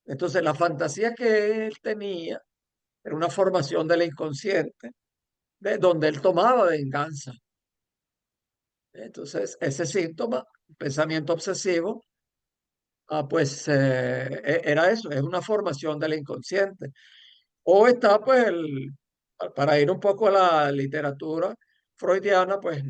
Entonces, la fantasía que él tenía era una formación del inconsciente, de donde él tomaba venganza. Entonces, ese síntoma, pensamiento obsesivo, pues era eso, es una formación del inconsciente. O está, pues, para ir un poco a la literatura freudiana, pues,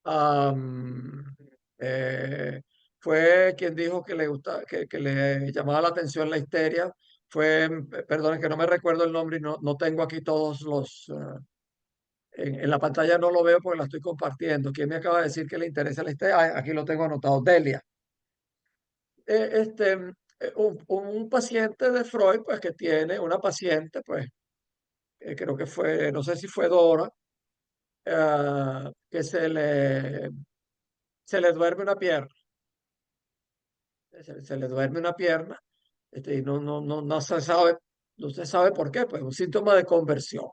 am, eh, fue quien dijo que le gusta, que le llamaba la atención la histeria. Perdón, que no me recuerdo el nombre y no tengo aquí todos los, en la pantalla no lo veo porque la estoy compartiendo. ¿Quién me acaba de decir que le interesa la histeria? Aquí lo tengo anotado, Delia. Un paciente de Freud, pues que tiene una paciente, pues creo que fue, no sé si fue Dora, que se le duerme una pierna. Se le duerme una pierna, y no se sabe por qué, pues un síntoma de conversión.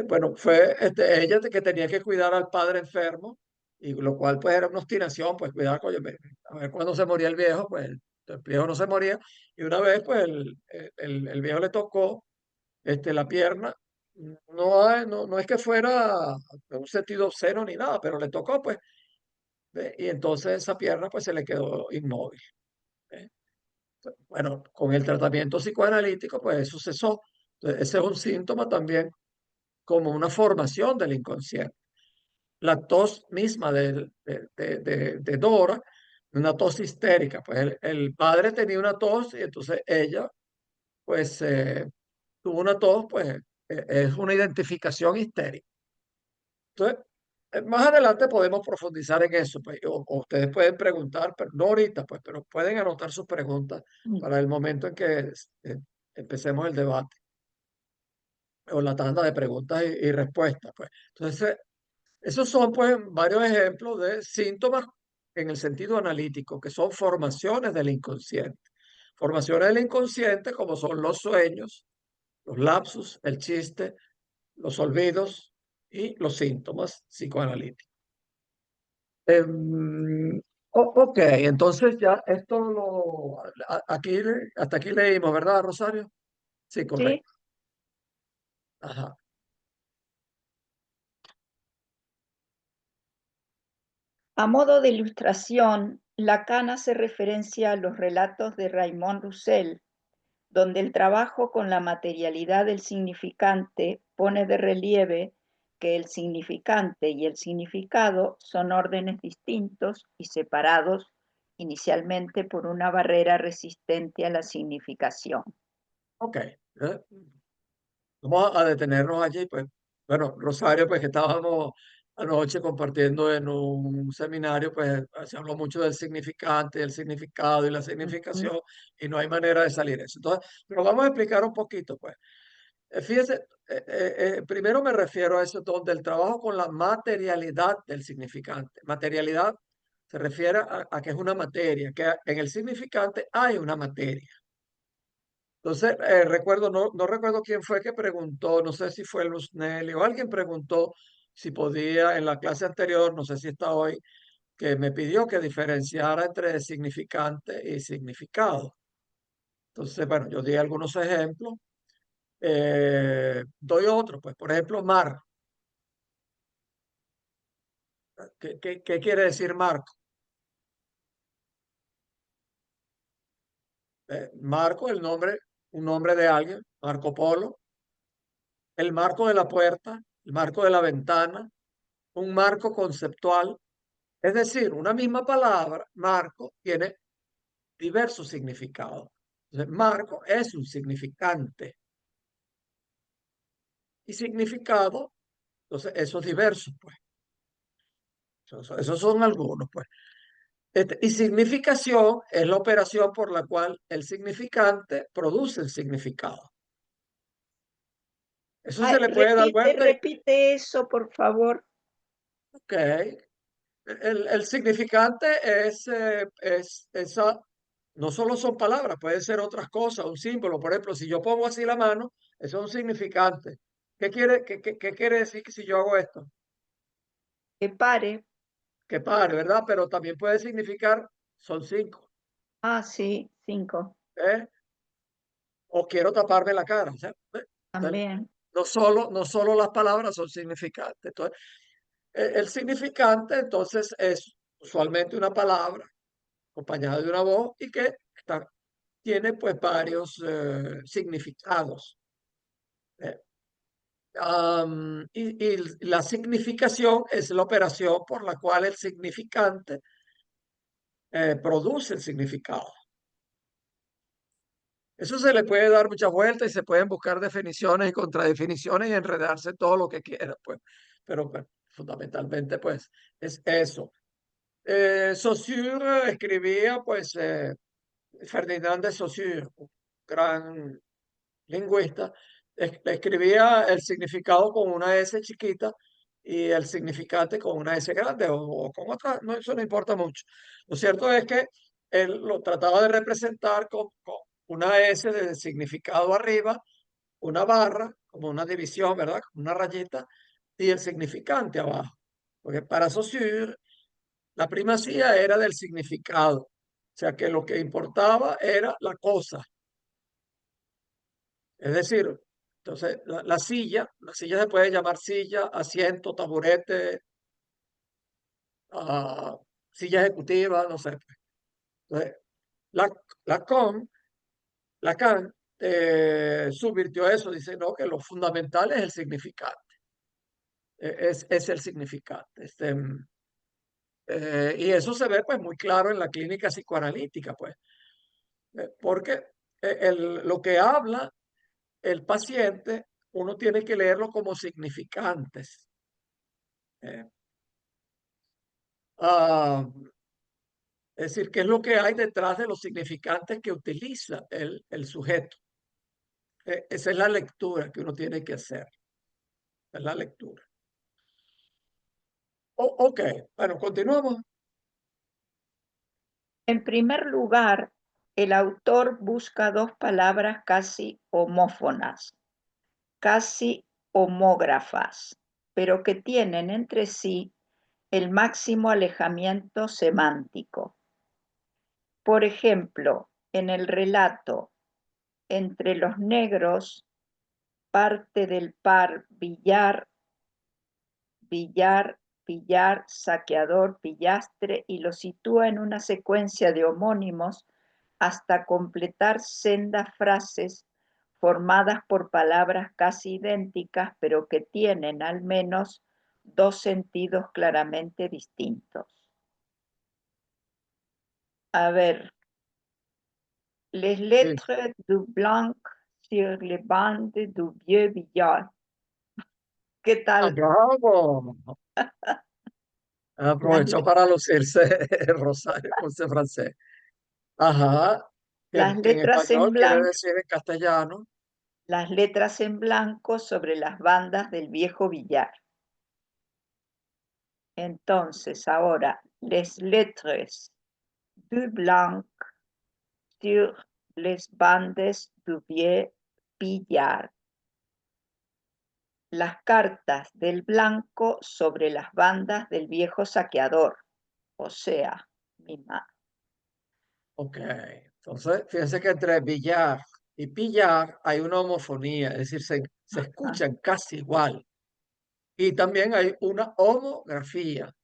Bueno, fue ella que tenía que cuidar al padre enfermo, y lo cual pues era una obstinación, pues cuidar, coño, a ver cuando se moría el viejo, pues el viejo no se moría, y una vez pues el viejo le tocó la pierna, no es que fuera en un sentido obsceno ni nada, pero le tocó pues, y entonces esa pierna pues se le quedó inmóvil. ¿Ve? Bueno, con el tratamiento psicoanalítico pues eso cesó. Entonces, ese es un síntoma también como una formación del inconsciente. La tos misma de Dora, una tos histérica, pues el padre tenía una tos y entonces ella pues tuvo una tos, pues es una identificación histérica. Entonces, más adelante podemos profundizar en eso, pues, o ustedes pueden preguntar, pero no ahorita, pues, pero pueden anotar sus preguntas para el momento en que empecemos el debate o la tanda de preguntas y respuestas, pues. Entonces, esos son, pues, varios ejemplos de síntomas en el sentido analítico, que son formaciones del inconsciente. Formaciones del inconsciente como son los sueños, los lapsus, el chiste, los olvidos y los síntomas psicoanalíticos. Ok, entonces ya hasta aquí leímos, ¿verdad, Rosario? Sí, Sí. correcto. Ajá. A modo de ilustración, Lacan hace referencia a los relatos de Raymond Roussel, donde el trabajo con la materialidad del significante pone de relieve que el significante y el significado son órdenes distintos y separados inicialmente por una barrera resistente a la significación. Ok. Vamos a detenernos allí, pues. Bueno, Rosario, pues que estábamos anoche compartiendo en un seminario, pues se habló mucho del significante, del significado y la significación, y no hay manera de salir de eso. Entonces, pero vamos a explicar un poquito, pues. Fíjese, primero me refiero a eso donde el trabajo con la materialidad del significante. Materialidad se refiere a que es una materia, que en el significante hay una materia. Entonces, recuerdo, no recuerdo quién fue que preguntó, no sé si fue Luz Nelly o alguien preguntó si podía en la clase anterior, no sé si está hoy, que me pidió que diferenciara entre significante y significado. Entonces, bueno, yo di algunos ejemplos. Doy otro, pues, por ejemplo, mar. ¿Qué quiere decir marco? Marco, un nombre de alguien, Marco Polo. El marco de la puerta, el marco de la ventana, un marco conceptual. Es decir, una misma palabra, marco, tiene diversos significados. Entonces, marco es un significante. Y significado, entonces, esos diversos, pues. Esos son algunos, pues. Y significación es la operación por la cual el significante produce el significado. Eso se Ay, le puede dar vuelta. repite eso, por favor. Ok. El significante es esa, no solo son palabras, puede ser otras cosas, un símbolo. Por ejemplo, si yo pongo así la mano, eso es un significante. ¿Qué quiere decir que si yo hago esto? Que pare. Que pare, ¿verdad? Pero también puede significar, son 5. Ah, sí, 5. ¿eh? O quiero taparme la cara. O sea, También. no solo las palabras son significantes. Entonces, el significante entonces es usualmente una palabra acompañada de una voz y que tiene pues varios significados. ¿eh? Y la significación es la operación por la cual el significante produce el significado. Eso se le puede dar muchas vueltas y se pueden buscar definiciones y contradefiniciones y enredarse todo lo que quiera, pues. Pero pues, fundamentalmente, pues, es eso. Saussure escribía, pues, Ferdinand de Saussure, un gran lingüista, escribía el significado con una S chiquita y el significante con una S grande o con otra, no, eso no importa mucho. Lo cierto es que él lo trataba de representar con una S de significado arriba, una barra, como una división, ¿verdad? Como una rayita, y el significante abajo. Porque para Saussure la primacía era del significado. O sea que lo que importaba era la cosa. Es decir, entonces la silla se puede llamar silla, asiento, taburete, silla ejecutiva, no sé. Entonces, la, Lacan subvirtió eso, dice, no, que lo fundamental es el significante, es el significante. Y eso se ve pues muy claro en la clínica psicoanalítica, pues, porque lo que habla el paciente, uno tiene que leerlo como significantes. ¿eh? Ah, es decir, qué es lo que hay detrás de los significantes que utiliza el sujeto. Esa es la lectura que uno tiene que hacer. Es la lectura. Ok, bueno, continuamos. En primer lugar, el autor busca dos palabras casi homófonas, casi homógrafas, pero que tienen entre sí el máximo alejamiento semántico. Por ejemplo, en el relato Entre los negros, parte del par billar, billar, pillar, saqueador, pillastre, y lo sitúa en una secuencia de homónimos hasta completar sendas frases formadas por palabras casi idénticas, pero que tienen al menos dos sentidos claramente distintos. A ver, les lettres du blanc sur les bandes du vieux billard. ¿Qué tal? ¡Bravo! Aprovechó para lucirse Rosario con ese francés. Ajá, Las que en letras español en quiere blanco, decir en castellano. las letras en blanco sobre las bandas del viejo billar. Entonces, ahora, les lettres du blanc sur les bandes du vieux billard. Las cartas del blanco sobre las bandas del viejo saqueador, o sea, Ok, entonces fíjense que entre billar y pillar hay una homofonía, es decir, se escuchan casi igual. Y también hay una homografía,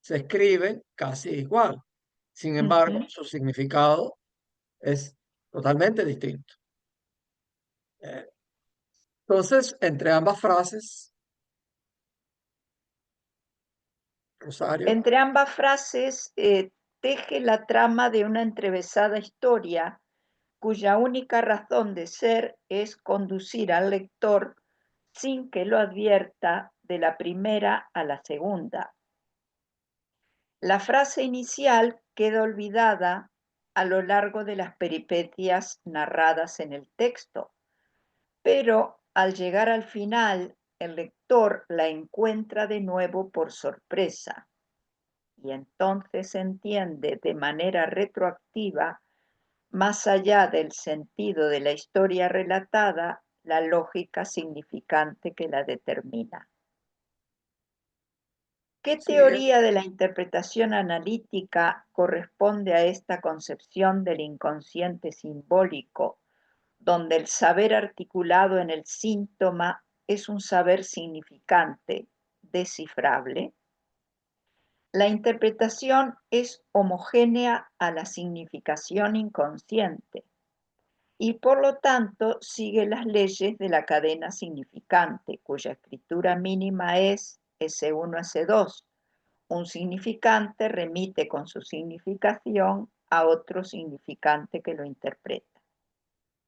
se escriben casi igual. Sin embargo, su significado es totalmente distinto. Entonces, entre ambas frases, Rosario, Entre ambas frases teje la trama de una entrevesada historia cuya única razón de ser es conducir al lector sin que lo advierta de la primera a la segunda. La frase inicial queda olvidada a lo largo de las peripecias narradas en el texto, pero al llegar al final, el lector la encuentra de nuevo por sorpresa y entonces entiende de manera retroactiva, más allá del sentido de la historia relatada, la lógica significante que la determina. ¿Qué sí, teoría de la interpretación analítica corresponde a esta concepción del inconsciente simbólico, donde el saber articulado en el síntoma es un saber significante, descifrable? La interpretación es homogénea a la significación inconsciente y por lo tanto sigue las leyes de la cadena significante, cuya escritura mínima es S1, S2. Un significante remite con su significación a otro significante que lo interpreta.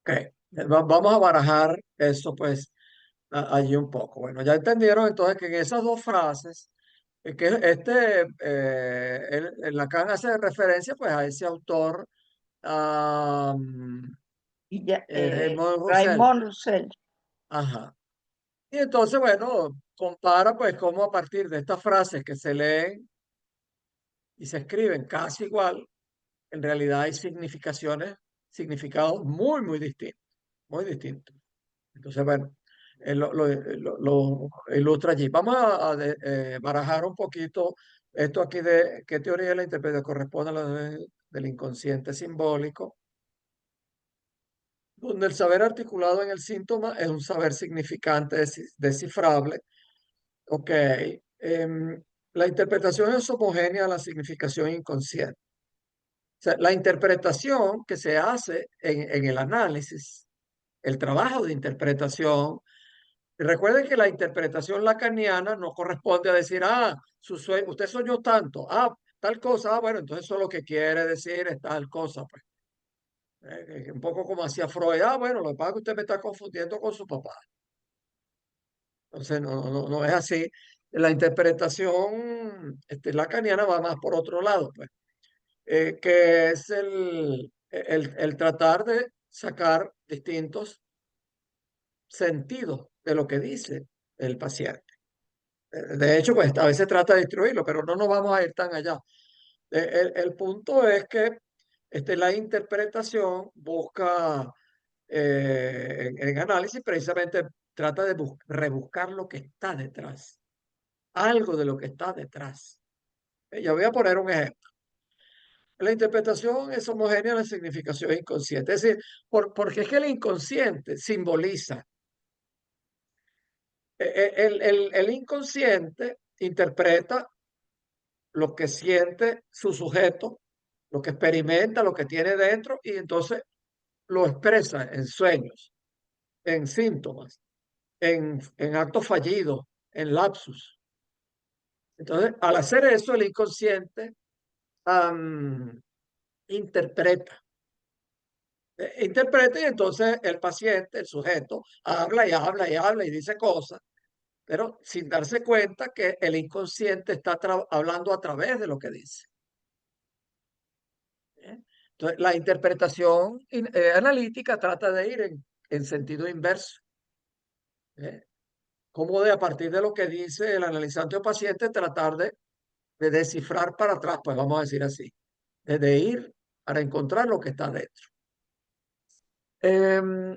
ok, vamos a barajar eso pues allí un poco. Bueno, ya entendieron entonces que en esas dos frases, que el Lacan hace referencia pues a ese autor, Raymond Roussel. Raymond Roussel. Ajá. Y entonces, bueno, compara pues cómo a partir de estas frases que se leen y se escriben casi igual, en realidad hay significados muy, muy distintos, muy distintos. Entonces, bueno, lo ilustra allí. Vamos a barajar un poquito esto aquí de qué teoría de la interpretación corresponde a la del inconsciente simbólico, donde el saber articulado en el síntoma es un saber significante, descifrable. Ok. La interpretación es homogénea a la significación inconsciente. O sea, la interpretación que se hace en el análisis, el trabajo de interpretación. Recuerden que la interpretación lacaniana no corresponde a decir, usted soñó tanto, tal cosa, bueno, entonces eso lo que quiere decir es tal cosa, pues. Un poco como hacía Freud, bueno, lo que pasa es que usted me está confundiendo con su papá. Entonces, no es así. La interpretación lacaniana va más por otro lado, pues, que es el tratar de sacar distintos sentidos de lo que dice el paciente. De hecho, pues a veces trata de destruirlo, pero no nos vamos a ir tan allá. El punto es que la interpretación busca, en análisis, precisamente trata de rebuscar lo que está detrás, algo de lo que está detrás. Ya voy a poner un ejemplo. La interpretación es homogénea a la significación inconsciente, es decir, porque es que el inconsciente simboliza. El inconsciente interpreta lo que siente su sujeto, lo que experimenta, lo que tiene dentro, y entonces lo expresa en sueños. en síntomas, en actos fallidos, en lapsus. Entonces, al hacer eso, el inconsciente interpreta. Interpreta y entonces el paciente, el sujeto, habla y habla y habla y dice cosas, pero sin darse cuenta que el inconsciente está hablando a través de lo que dice. ¿Eh? Entonces, la interpretación analítica trata de ir en sentido inverso. ¿Eh? Como de a partir de lo que dice el analizante o paciente tratar de descifrar para atrás, pues vamos a decir así, de ir para encontrar lo que está dentro.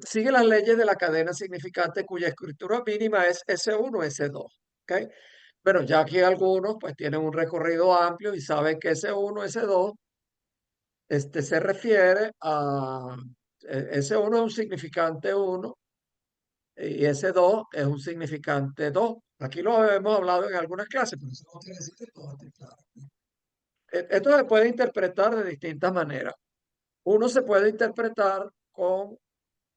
Sigue las leyes de la cadena significante cuya escritura mínima es S1, S2. ¿Ok? Pero ya aquí algunos pues tienen un recorrido amplio y saben que S1, S2 se refiere a S1 es un significante 1 y S2 es un significante 2. Aquí lo hemos hablado en algunas clases, pero eso no quiere decir que todo esté claro. Esto se puede interpretar de distintas maneras. Uno se puede interpretar con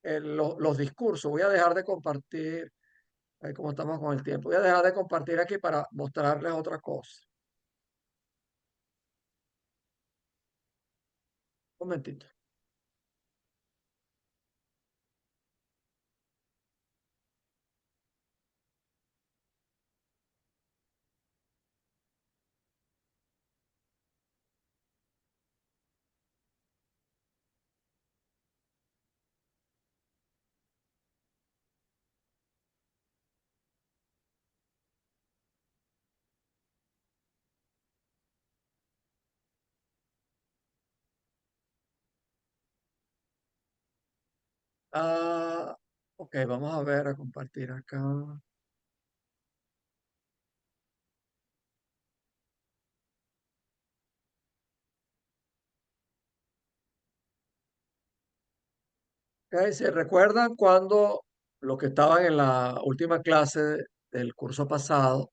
los discursos. Voy a dejar de compartir, ahí como estamos con el tiempo, voy a dejar de compartir aquí para mostrarles otra cosa. Un momentito. Ah, ok, vamos a ver, a compartir acá. Ok, ¿se recuerdan cuando los que estaban en la última clase del curso pasado,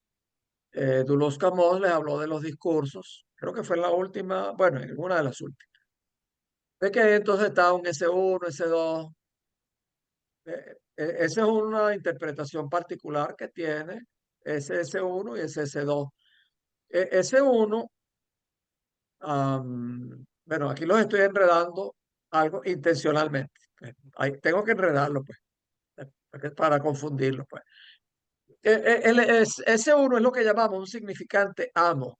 Dulos Camós les habló de los discursos? Creo que fue en la última, bueno, en una de las últimas. De que entonces está un S1, S2. Esa es una interpretación particular que tiene ese S1 y ese S2. S1, bueno, aquí los estoy enredando algo intencionalmente. Tengo que enredarlo, pues, para confundirlo, pues. S1 es lo que llamamos un significante amo.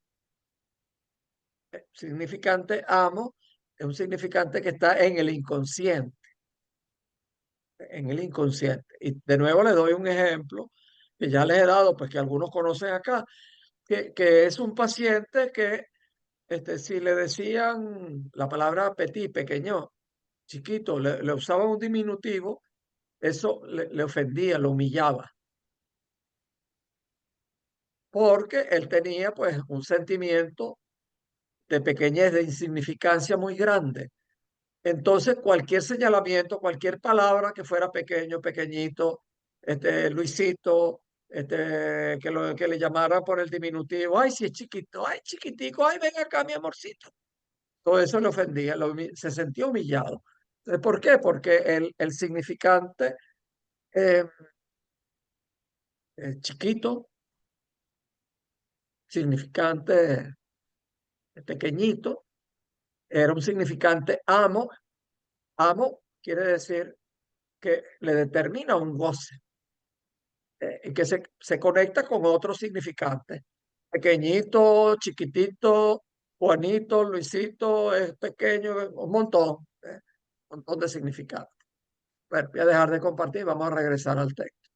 Significante amo es un significante que está en el inconsciente. En el inconsciente. Y de nuevo le doy un ejemplo que ya les he dado, pues que algunos conocen acá, que es un paciente que si le decían la palabra petit, pequeño, chiquito, le usaban un diminutivo, eso le ofendía, lo humillaba, porque él tenía pues un sentimiento de pequeñez, de insignificancia muy grande. Entonces, cualquier señalamiento, cualquier palabra que fuera pequeño, pequeñito, Luisito, que le llamara por el diminutivo, ay, si es chiquito, ay, chiquitico, ay, ven acá, mi amorcito. Todo eso le ofendía, se sentía humillado. ¿Por qué? Porque el significante eh, chiquito, significante pequeñito, era un significante amo. Amo quiere decir que le determina un goce, y que se conecta con otros significantes. Pequeñito, chiquitito, Juanito, Luisito, es pequeño, un montón de significados. Bueno, voy a dejar de compartir, vamos a regresar al texto.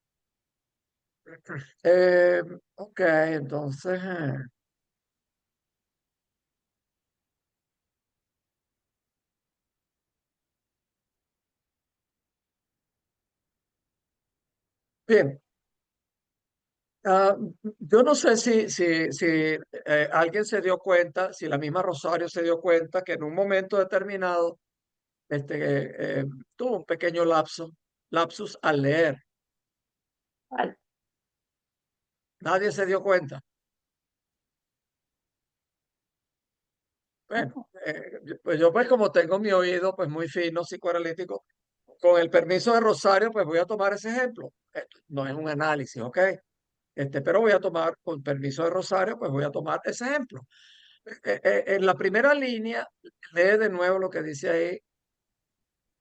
Ok, entonces, bien. Yo no sé si alguien se dio cuenta, si la misma Rosario se dio cuenta que en un momento determinado tuvo un pequeño lapsus al leer. Nadie se dio cuenta. Bueno, pues yo pues como tengo mi oído pues muy fino, psicoanalítico, con el permiso de Rosario, pues voy a tomar ese ejemplo. Esto no es un análisis, ¿ok? Pero voy a tomar, con permiso de Rosario, pues voy a tomar ese ejemplo. En la primera línea, lee de nuevo lo que dice ahí,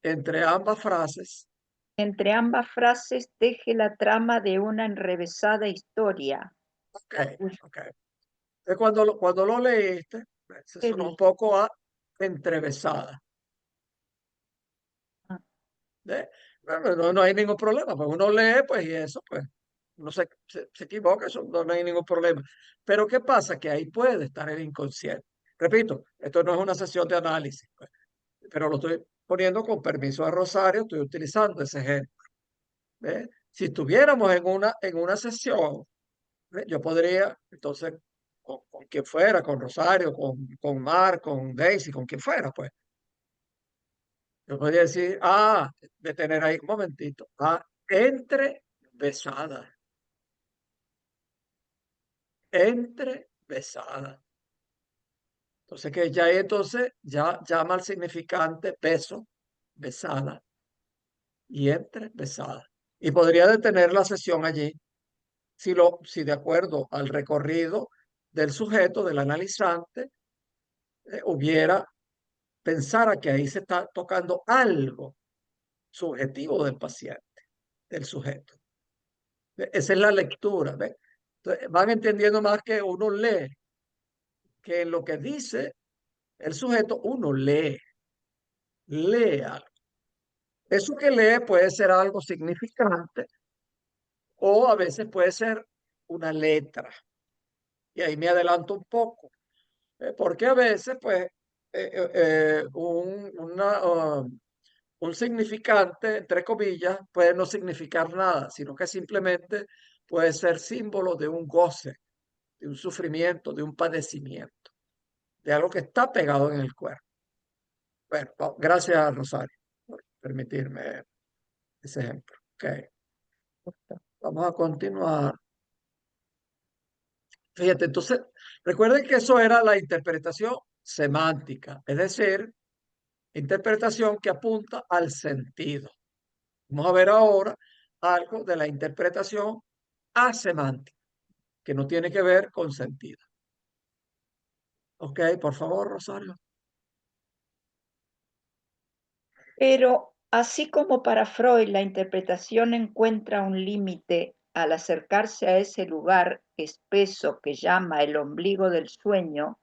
entre ambas frases. Entre ambas frases teje la trama de una enrevesada historia. Ok, ok. Entonces, cuando lo leíste, se sonó un poco a entrevesada. ¿Ve? Bueno, no hay ningún problema, pues uno lee, pues, y eso, pues, uno se equivoca, eso no hay ningún problema. Pero ¿qué pasa? Que ahí puede estar el inconsciente. Repito, esto no es una sesión de análisis, pues, pero lo estoy poniendo con permiso de Rosario, estoy utilizando ese ejemplo. ¿Ve? Si estuviéramos en una sesión, ¿ve? Yo podría, entonces, con quien fuera, con Rosario, con Mar, con Daisy, con quien fuera, pues, yo podría decir, detener ahí un momentito. Entre besada. Entre besada. Entonces, que ya entonces ya llama al significante beso, besada y entre besada. Y podría detener la sesión allí si de acuerdo al recorrido del sujeto, del analizante, pensara que ahí se está tocando algo subjetivo del paciente, del sujeto. Esa es la lectura. ¿Ve? Entonces, van entendiendo más que uno lee, que en lo que dice el sujeto, uno lee algo. Eso que lee puede ser algo significante o a veces puede ser una letra. Y ahí me adelanto un poco, porque a veces, pues, un significante, entre comillas, puede no significar nada, sino que simplemente puede ser símbolo de un goce, de un sufrimiento, de un padecimiento, de algo que está pegado en el cuerpo. Bueno, gracias, Rosario, por permitirme ese ejemplo. Okay. Vamos a continuar. Fíjate, entonces, recuerden que eso era la interpretación semántica, es decir, interpretación que apunta al sentido. Vamos a ver ahora algo de la interpretación asemántica, que no tiene que ver con sentido. Ok, por favor, Rosario. Pero así como para Freud la interpretación encuentra un límite al acercarse a ese lugar espeso que llama el ombligo del sueño,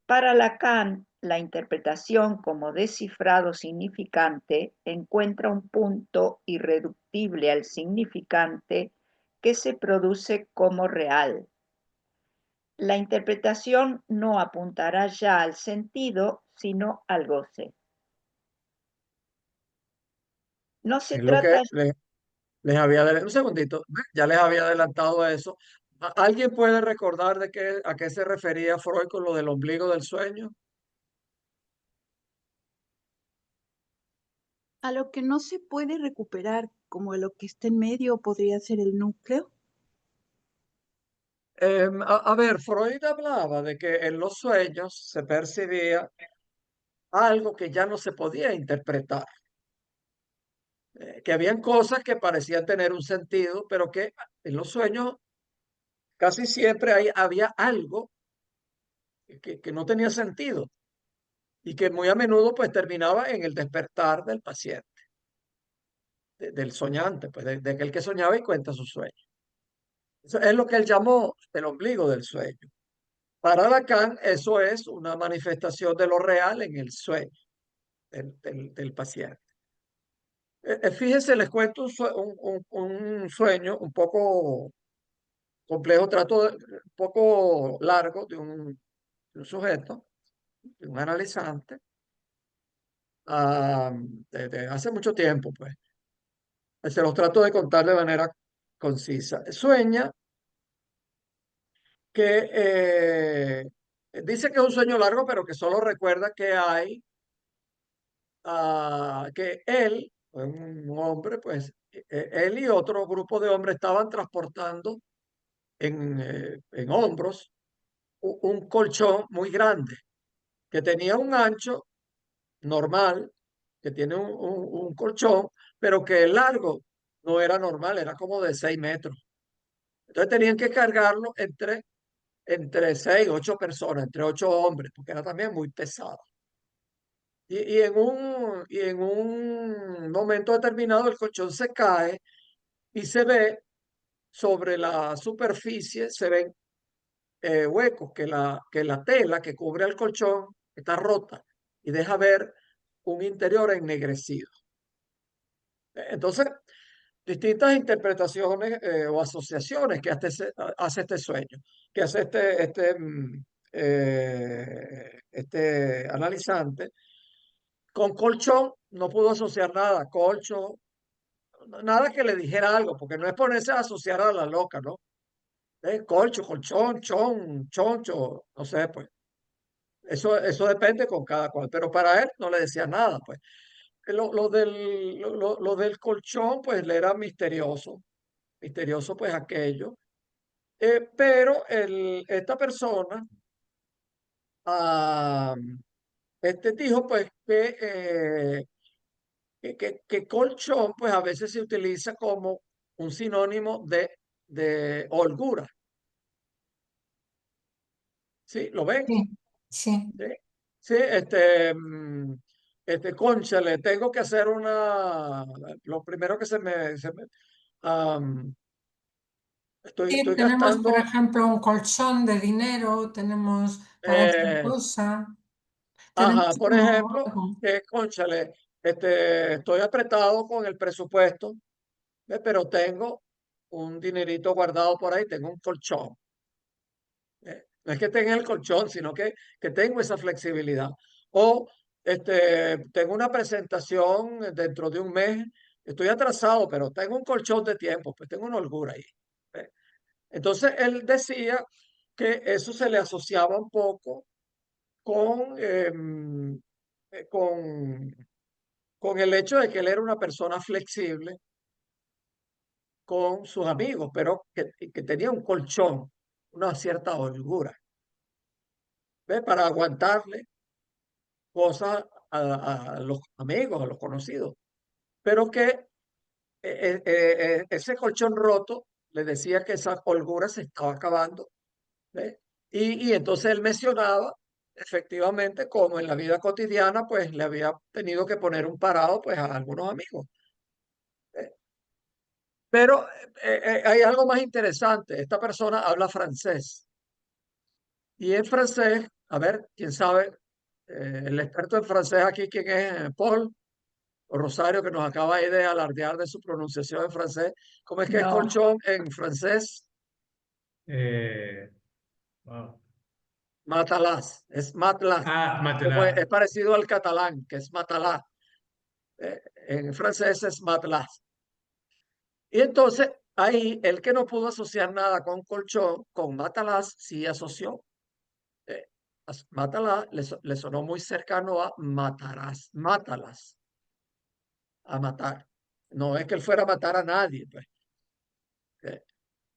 para Lacan la interpretación como descifrado significante encuentra un punto irreductible al significante que se produce como real. La interpretación no apuntará ya al sentido, sino al goce. No se Es lo trata. que les había adelantado. Un segundito, ya les había adelantado eso. ¿Alguien puede recordar a qué se refería Freud con lo del ombligo del sueño? A lo que no se puede recuperar, como lo que está en medio podría ser el núcleo. A ver, Freud hablaba de que en los sueños se percibía algo que ya no se podía interpretar, que habían cosas que parecían tener un sentido, pero que en los sueños casi siempre había algo que no tenía sentido y que muy a menudo pues terminaba en el despertar del paciente, del soñante, pues de aquel que soñaba y cuenta su sueño. Eso es lo que él llamó el ombligo del sueño. Para Lacan, eso es una manifestación de lo real en el sueño del paciente. Fíjense, les cuento un sueño un poco complejo, un poco largo de un sujeto, de un analizante, de hace mucho tiempo, pues. Se los trato de contar de manera concisa. Sueña que dice que es un sueño largo, pero que solo recuerda que que él, un hombre, pues él y otro grupo de hombres estaban transportando en hombros un colchón muy grande que tenía un ancho normal, que tiene un colchón, pero que el largo no era normal, era como de 6 metros. Entonces tenían que cargarlo entre 6, 8 personas, entre 8 hombres, porque era también muy pesado. Y en un momento determinado el colchón se cae y se ve sobre la superficie, se ven huecos, que la tela que cubre el colchón está rota y deja ver un interior ennegrecido. Entonces, distintas interpretaciones o asociaciones que hace este sueño, que hace este analizante. Con colchón no pudo asociar nada, colchón, nada que le dijera algo, porque no es ponerse a asociar a la loca, ¿no? Colcho, colchón, choncho, no sé, pues. Eso depende con cada cual, pero para él no le decía nada, pues. Lo del colchón, pues le era misterioso pues aquello. Pero esta persona ah, dijo pues que colchón pues a veces se utiliza como un sinónimo de holgura. ¿Sí? ¿Lo ven? Sí, sí. Sí, sí, cónchale, tengo que hacer lo primero que am, Sí, estoy tenemos, por gastando, ejemplo, un colchón de dinero, tenemos para esta eh, cosa, tenemos ajá, por como ejemplo, algo. que cónchale, estoy apretado con el presupuesto, pero tengo un dinerito guardado por ahí, tengo un colchón. No es que tenga el colchón, sino que tengo esa flexibilidad. O tengo una presentación dentro de un mes, estoy atrasado, pero tengo un colchón de tiempo, pues tengo una holgura ahí. ¿Ve? Entonces él decía que eso se le asociaba un poco con, eh, con, con el hecho de que él era una persona flexible con sus amigos, pero que tenía un colchón, una cierta holgura, ¿ve? Para aguantarle cosas a los amigos, a los conocidos, pero que ese colchón roto le decía que esa holgura se estaba acabando, ¿ve? Y entonces él mencionaba efectivamente como en la vida cotidiana pues le había tenido que poner un parado pues a algunos amigos. ¿Ve? Pero hay algo más interesante, esta persona habla francés y en francés, a ver, quién sabe, el experto en francés aquí, ¿quién es? Paul o Rosario, que nos acaba ahí de alardear de su pronunciación en francés. ¿Cómo es que es No, colchón en francés? Wow. Matalás, es matlás. Ah, Como es matelas. parecido al catalán, que es matalá. En francés es matlás. Y entonces ahí el que no pudo asociar nada con colchón, con matalás, sí asoció. Eh, Matalás le sonó muy cercano a matarás, mátalas, a matar. No es que él fuera a matar a nadie, pues. Eh,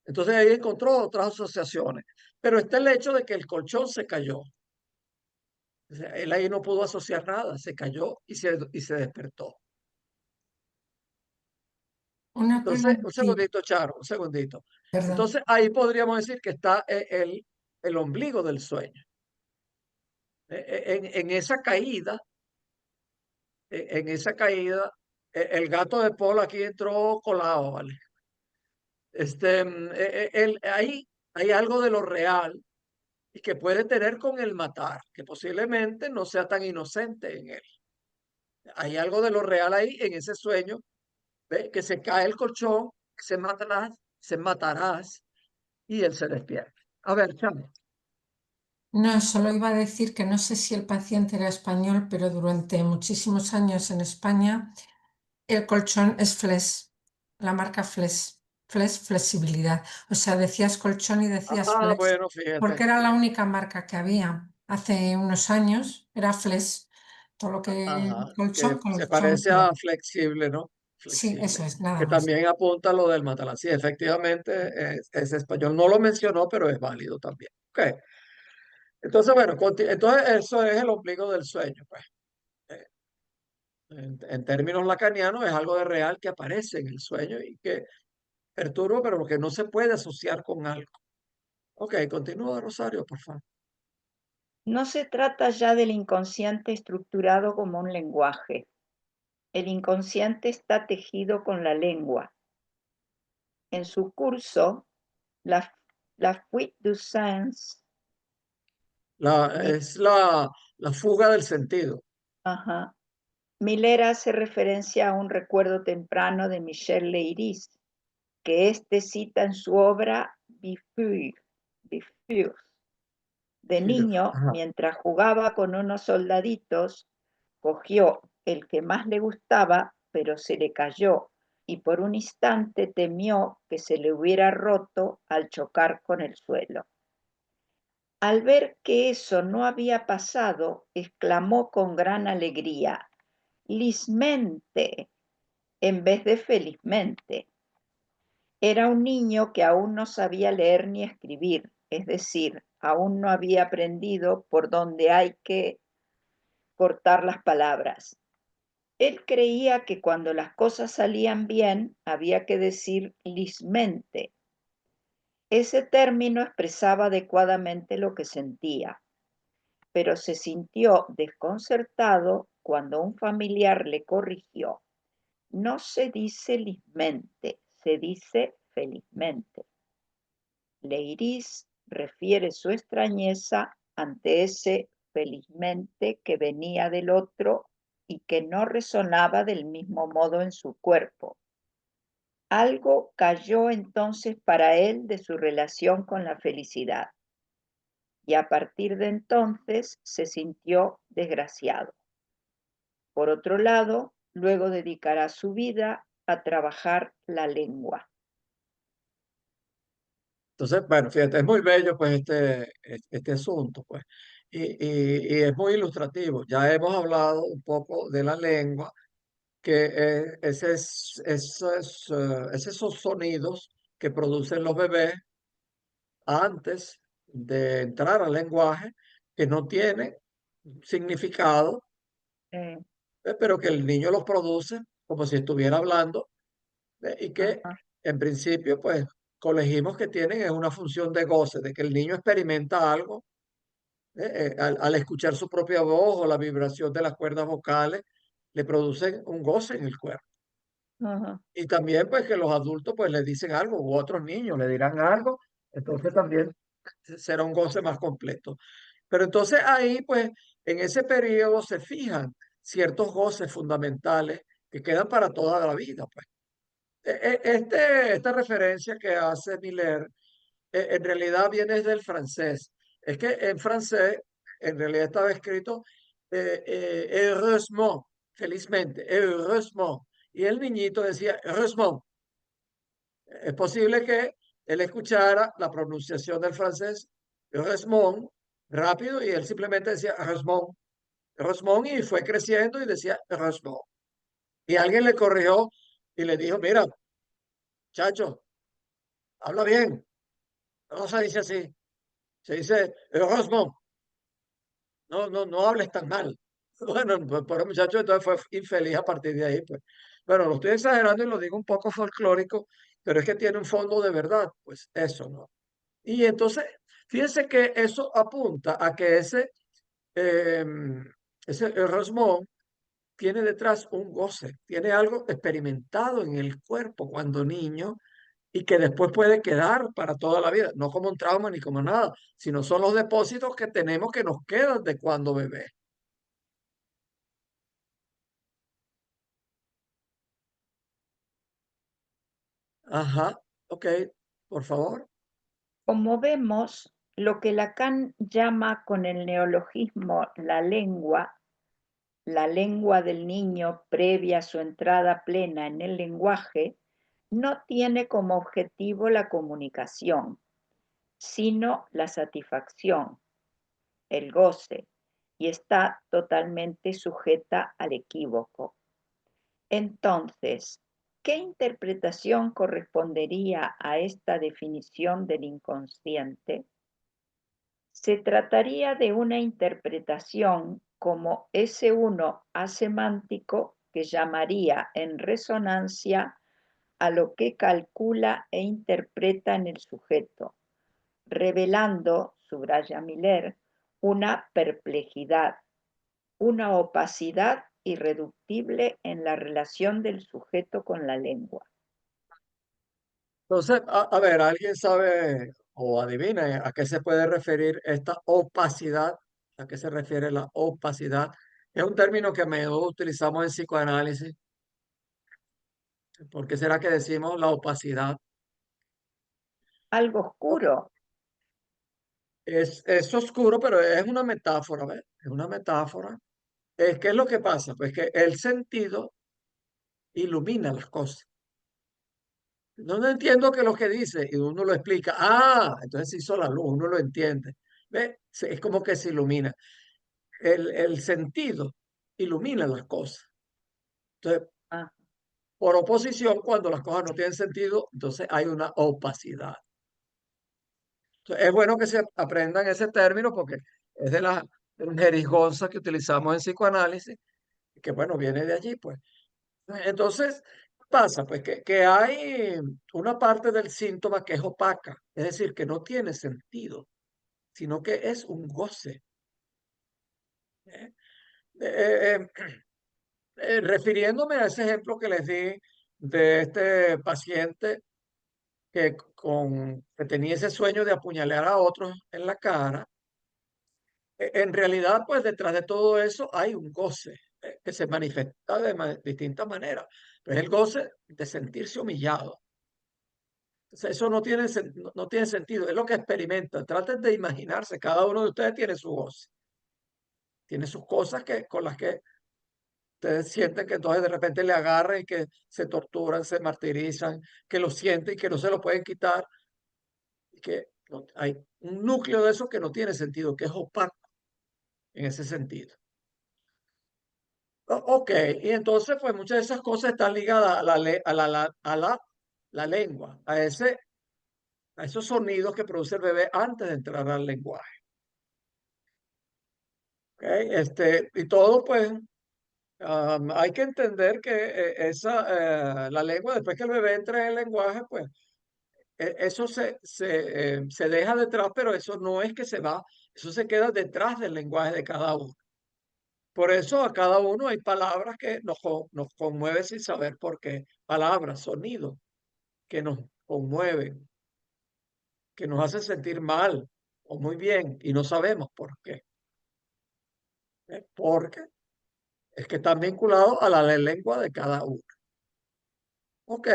Entonces ahí encontró otras asociaciones. Pero está el hecho de que el colchón se cayó. O sea, él ahí no pudo asociar nada, se cayó y se despertó. Una Entonces, un preguntita, segundito, Charo, un segundito. perdón. Entonces ahí podríamos decir que está el ombligo del sueño. En esa caída, el gato de Paul aquí entró colado, ¿vale? Ahí hay algo de lo real y que puede tener con el matar, que posiblemente no sea tan inocente en él. Hay algo de lo real ahí en ese sueño, ¿ve? Que se cae el colchón, se matarás y él se despierta. A ver, chamo. No, solo iba a decir que no sé si el paciente era español, pero durante muchísimos años en España el colchón es Flex, la marca Flex, Flex Flexibilidad. O sea, decías colchón y decías Ah, Flex, bueno, porque fíjate. era la única marca que había. Hace unos años era Flex. Todo lo que Ajá, colchón, que se colchón parece Flex. a flexible, ¿no? Sí, eso Flexible. es, nada Que más. también apunta a lo del Matalán. Sí, efectivamente es español. No lo mencionó, pero es válido también. Ok. Entonces, bueno, entonces eso es el ombligo del sueño, pues. Eh, En términos lacanianos es algo de real que aparece en el sueño y que perturba, pero que no se puede asociar con algo. Ok, continúa, Rosario, por favor. No se trata ya del inconsciente estructurado como un lenguaje. El inconsciente está tejido con la lengua. En su curso, la fuite du sens, Es la fuga del sentido. ajá, Miller hace referencia a un recuerdo temprano de Michel Leiris, que éste cita en su obra Bifurs. De niño, Ajá. mientras jugaba con unos soldaditos, cogió el que más le gustaba, pero se le cayó y por un instante temió que se le hubiera roto al chocar con el suelo. Al ver que eso no había pasado, exclamó con gran alegría: «Lismente», en vez de «felizmente». Era un niño que aún no sabía leer ni escribir, es decir, aún no había aprendido por dónde hay que cortar las palabras. Él creía que cuando las cosas salían bien había que decir lismente. Ese término expresaba adecuadamente lo que sentía, pero se sintió desconcertado cuando un familiar le corrigió: «No se dice lismente, se dice felizmente». Leiris refiere su extrañeza ante ese felizmente que venía del otro y que no resonaba del mismo modo en su cuerpo. Algo cayó entonces para él de su relación con la felicidad, y a partir de entonces se sintió desgraciado. Por otro lado, luego dedicará su vida a trabajar la lengua. Entonces, bueno, fíjate, es muy bello pues este asunto, pues, y es muy ilustrativo. Ya hemos hablado un poco de la lengua, que esos sonidos que producen los bebés antes de entrar al lenguaje, que no tienen significado, Eh, pero que el niño los produce como si estuviera hablando, y que ajá, en principio, pues, colegimos que tienen es una función de goce, de que el niño experimenta algo al escuchar su propia voz o la vibración de las cuerdas vocales, le producen un goce en el cuerpo. ajá. Y también, pues, que los adultos, pues, le dicen algo, u otros niños le dirán algo, entonces también será un goce más completo. Pero entonces ahí, pues, en ese periodo se fijan ciertos goces fundamentales que quedan para toda la vida, pues. Esta referencia que hace Miller en realidad viene del francés. Es que en francés, en realidad estaba escrito heureusement, felizmente, heureusement. Y el niñito decía heureusement. Es posible que él escuchara la pronunciación del francés heureusement rápido y él simplemente decía heureusement, heureusement y fue creciendo y decía heureusement. Y alguien le corrigió y le dijo, mira, chacho, habla bien. No se dice así, se dice heureusement. No hables tan mal. Bueno, pues por el muchacho entonces fue infeliz a partir de ahí, pues. Bueno, lo estoy exagerando y lo digo un poco folclórico, pero es que tiene un fondo de verdad, pues eso, ¿no? Y entonces, fíjense que eso apunta a que eh, ese heureusement tiene detrás un goce, tiene algo experimentado en el cuerpo cuando niño y que después puede quedar para toda la vida, no como un trauma ni como nada, sino son los depósitos que tenemos que nos quedan de cuando bebé. Ajá, ok, por favor. Como vemos, lo que Lacan llama con el neologismo la lengua del niño previa a su entrada plena en el lenguaje, no tiene como objetivo la comunicación, sino la satisfacción, el goce, y está totalmente sujeta al equívoco. Entonces, ¿qué interpretación correspondería a esta definición del inconsciente? Se trataría de una interpretación como ese uno asemántico que llamaría en resonancia a lo que calcula e interpreta en el sujeto, revelando, subraya Miller, una perplejidad, una opacidad irreductible en la relación del sujeto con la lengua. Entonces, a ver, ¿alguien sabe o adivina a qué se puede referir esta opacidad? ¿A qué se refiere la opacidad? Es un término que a menudo utilizamos en psicoanálisis. ¿Por qué será que decimos la opacidad? Algo oscuro. Es oscuro, pero es una metáfora, ¿ves? Es una metáfora. ¿Qué es lo que pasa? Pues que el sentido ilumina las cosas. No entiendo que lo que dice y uno lo explica. Ah, entonces se hizo la luz, uno lo entiende. ¿Ve? Es como que se ilumina. El sentido ilumina las cosas. Entonces, Ah, por oposición, cuando las cosas no tienen sentido, entonces hay una opacidad. Entonces, es bueno que se aprendan ese término porque es de la jerigonza que utilizamos en psicoanálisis, que bueno, viene de allí, pues. Entonces, ¿qué pasa? Pues que hay una parte del síntoma que es opaca, es decir, que no tiene sentido, sino que es un goce. ¿Eh? Eh, eh, refiriéndome a ese ejemplo que les di de este paciente que tenía ese sueño de apuñalar a otros en la cara, en realidad, pues detrás de todo eso hay un goce que se manifiesta de distintas maneras. Pues el goce de sentirse humillado. O sea, eso no tiene sentido, es lo que experimentan. Traten de imaginarse, cada uno de ustedes tiene su goce, tiene sus cosas con las que ustedes sienten que entonces de repente le agarran y que se torturan, se martirizan, que lo sienten y que no se lo pueden quitar, y que hay un núcleo de eso que no tiene sentido, que es opaco en ese sentido. Ok, y entonces pues muchas de esas cosas están ligadas a la lengua, a esos sonidos que produce el bebé antes de entrar al lenguaje. Ok, y todo pues hay que entender que la lengua, después que el bebé entra en el lenguaje, pues eso se deja detrás, pero eso no es que se va, eso se queda detrás del lenguaje de cada uno. Por eso a cada uno hay palabras que nos conmueven sin saber por qué. Palabras, sonidos que nos conmueven, que nos hacen sentir mal o muy bien y no sabemos por qué. Porque es que están vinculados a la lengua de cada uno. Ok,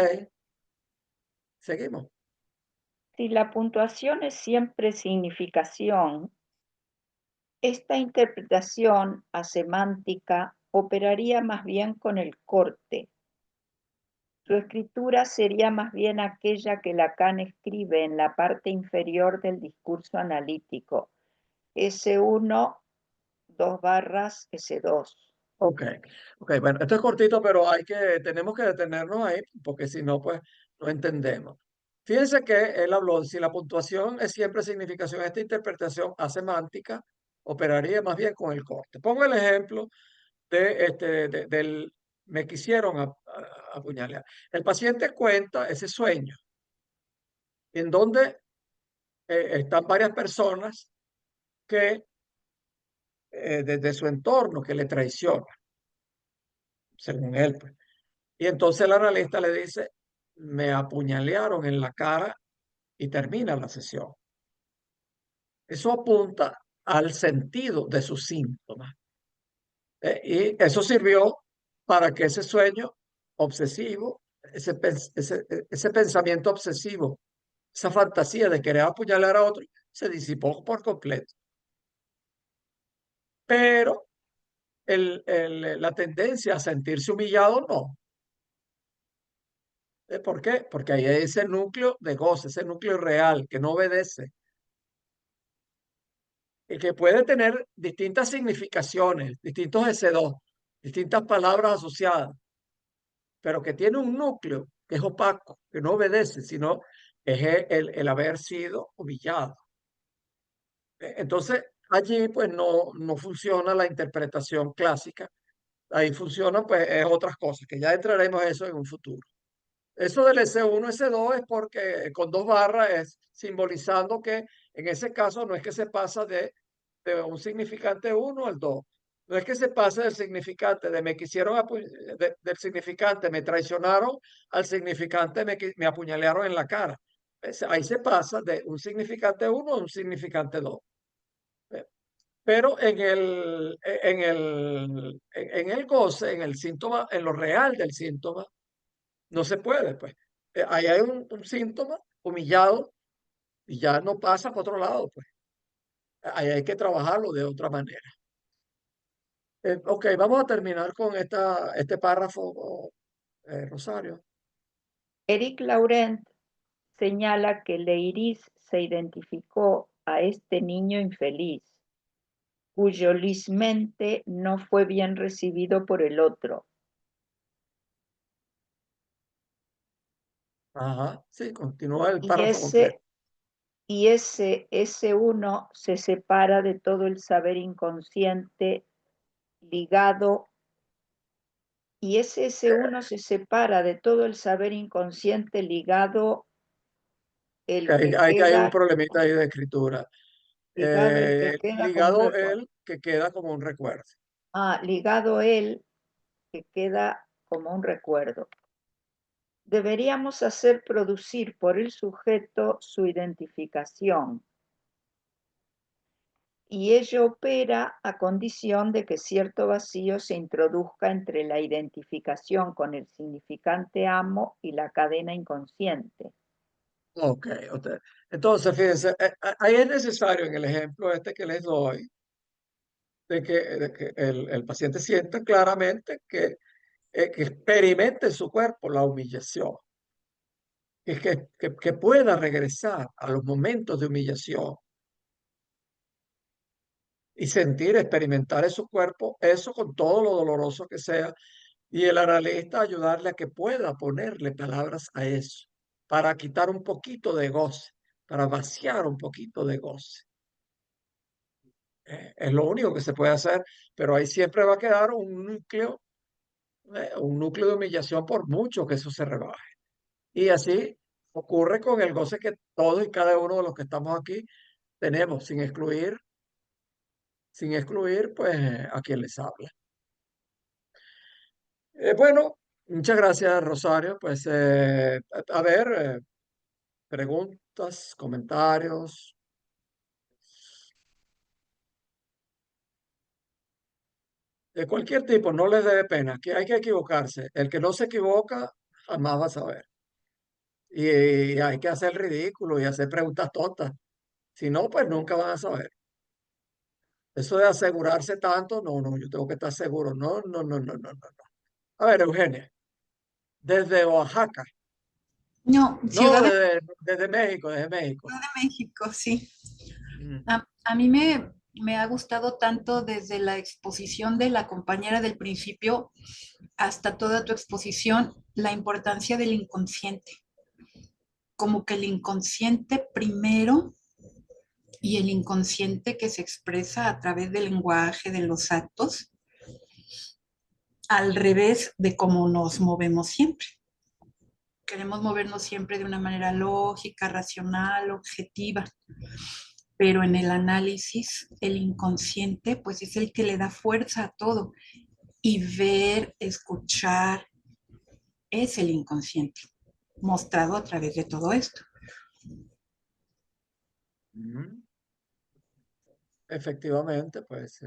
seguimos. si la puntuación es siempre significación, esta interpretación asemántica operaría más bien con el corte. Su escritura sería más bien aquella que Lacan escribe en la parte inferior del discurso analítico, S1, 2 barras, S2. Ok, bueno, esto es cortito, pero tenemos que detenernos ahí, porque si no, pues no entendemos. Fíjense que él habló, si la puntuación es siempre significación, esta interpretación asemántica operaría más bien con el corte. Pongo el ejemplo del me quisieron apuñalar. El paciente cuenta ese sueño, en donde están varias personas que desde su entorno que le traicionan, según él, pues. Y entonces el analista le dice, me apuñalearon en la cara y termina la sesión. Eso apunta al sentido de sus síntomas. Y eso sirvió para que ese sueño obsesivo, ese pensamiento obsesivo, esa fantasía de querer apuñalar a otro, se disipó por completo. Pero la tendencia a sentirse humillado, no. ¿Por qué? Porque ahí hay ese núcleo de goce, ese núcleo real que no obedece y que puede tener distintas significaciones, distintos S2, distintas palabras asociadas, pero que tiene un núcleo que es opaco, que no obedece, sino es el haber sido humillado. Entonces, allí pues no funciona la interpretación clásica ahí funcionan pues otras cosas, que ya entraremos a eso en un futuro. Eso del S1, S2 es porque con dos barras es simbolizando que en ese caso no es que se pasa de un significante 1 al 2. No es que se pase del significante de me quisieron del significante me traicionaron al significante me apuñalearon en la cara. Ahí se pasa de un significante 1 a un significante 2. Pero en el goce, en el síntoma, en lo real del síntoma, no se puede, pues. Ahí hay un síntoma humillado y ya no pasa por otro lado, pues. Ahí hay que trabajarlo de otra manera. Ok, vamos a terminar con este párrafo, Rosario. Eric Laurent señala que Leiris se identificó a este niño infeliz, cuyo lismente no fue bien recibido por el otro. Ajá, sí, continúa el Y párrafo completo. ese S1 se separa de todo el saber inconsciente ligado, y ese S1 se separa de todo el saber inconsciente ligado, el que Hay un queda, problemita ahí de escritura. ligado el que queda como un Ligado recuerdo. el que queda como un recuerdo. Ligado él que queda como un recuerdo. Deberíamos hacer producir por el sujeto su identificación, y ello opera a condición de que cierto vacío se introduzca entre la identificación con el significante amo y la cadena inconsciente. Ok. Entonces, fíjense, ahí es necesario en el ejemplo este que les doy, de que el paciente sienta claramente que experimente en su cuerpo la humillación, que pueda regresar a los momentos de humillación y sentir, experimentar en su cuerpo eso con todo lo doloroso que sea, y el analista ayudarle a que pueda ponerle palabras a eso, para quitar un poquito de goce, para vaciar un poquito de goce. Es lo único que se puede hacer, pero ahí siempre va a quedar un núcleo de humillación por mucho que eso se rebaje. Y así ocurre con el goce que todos y cada uno de los que estamos aquí tenemos, sin excluir pues a quien les habla. Bueno, muchas gracias, Rosario. Pues a ver, preguntas, comentarios. De cualquier tipo, no les dé pena, que hay que equivocarse. El que no se equivoca, jamás va a saber. Y hay que hacer ridículo y hacer preguntas tontas. Si no, pues nunca van a saber. Eso de asegurarse tanto, no, yo tengo que estar seguro. No. A ver, Eugenia, desde Oaxaca. No, No, Ciudad de desde México, desde México. México, sí. Mm. A mí me ha gustado tanto desde la exposición de la compañera del principio hasta toda tu exposición, la importancia del inconsciente. Como que el inconsciente primero y el inconsciente que se expresa a través del lenguaje, de los actos, al revés de cómo nos movemos siempre. Queremos movernos siempre de una manera lógica, racional, objetiva, pero en el análisis, el inconsciente, pues es el que le da fuerza a todo. Y ver, escuchar, es el inconsciente, mostrado a través de todo esto. Efectivamente, pues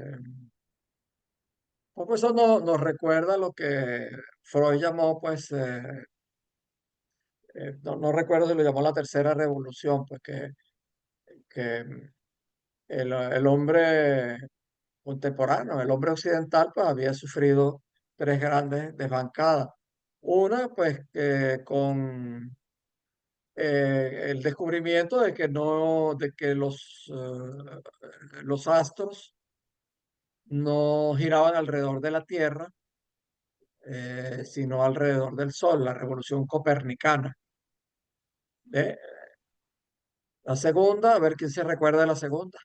poco eso nos recuerda lo que Freud llamó, pues, no recuerdo si lo llamó la tercera revolución, pues que el hombre contemporáneo, el hombre occidental, pues había sufrido tres grandes desbancadas. Una, pues, que con el descubrimiento de que no, de que los astros no giraban alrededor de la Tierra, sino alrededor del Sol, la revolución copernicana. Eh, la segunda, a ver quién se recuerda de la segunda.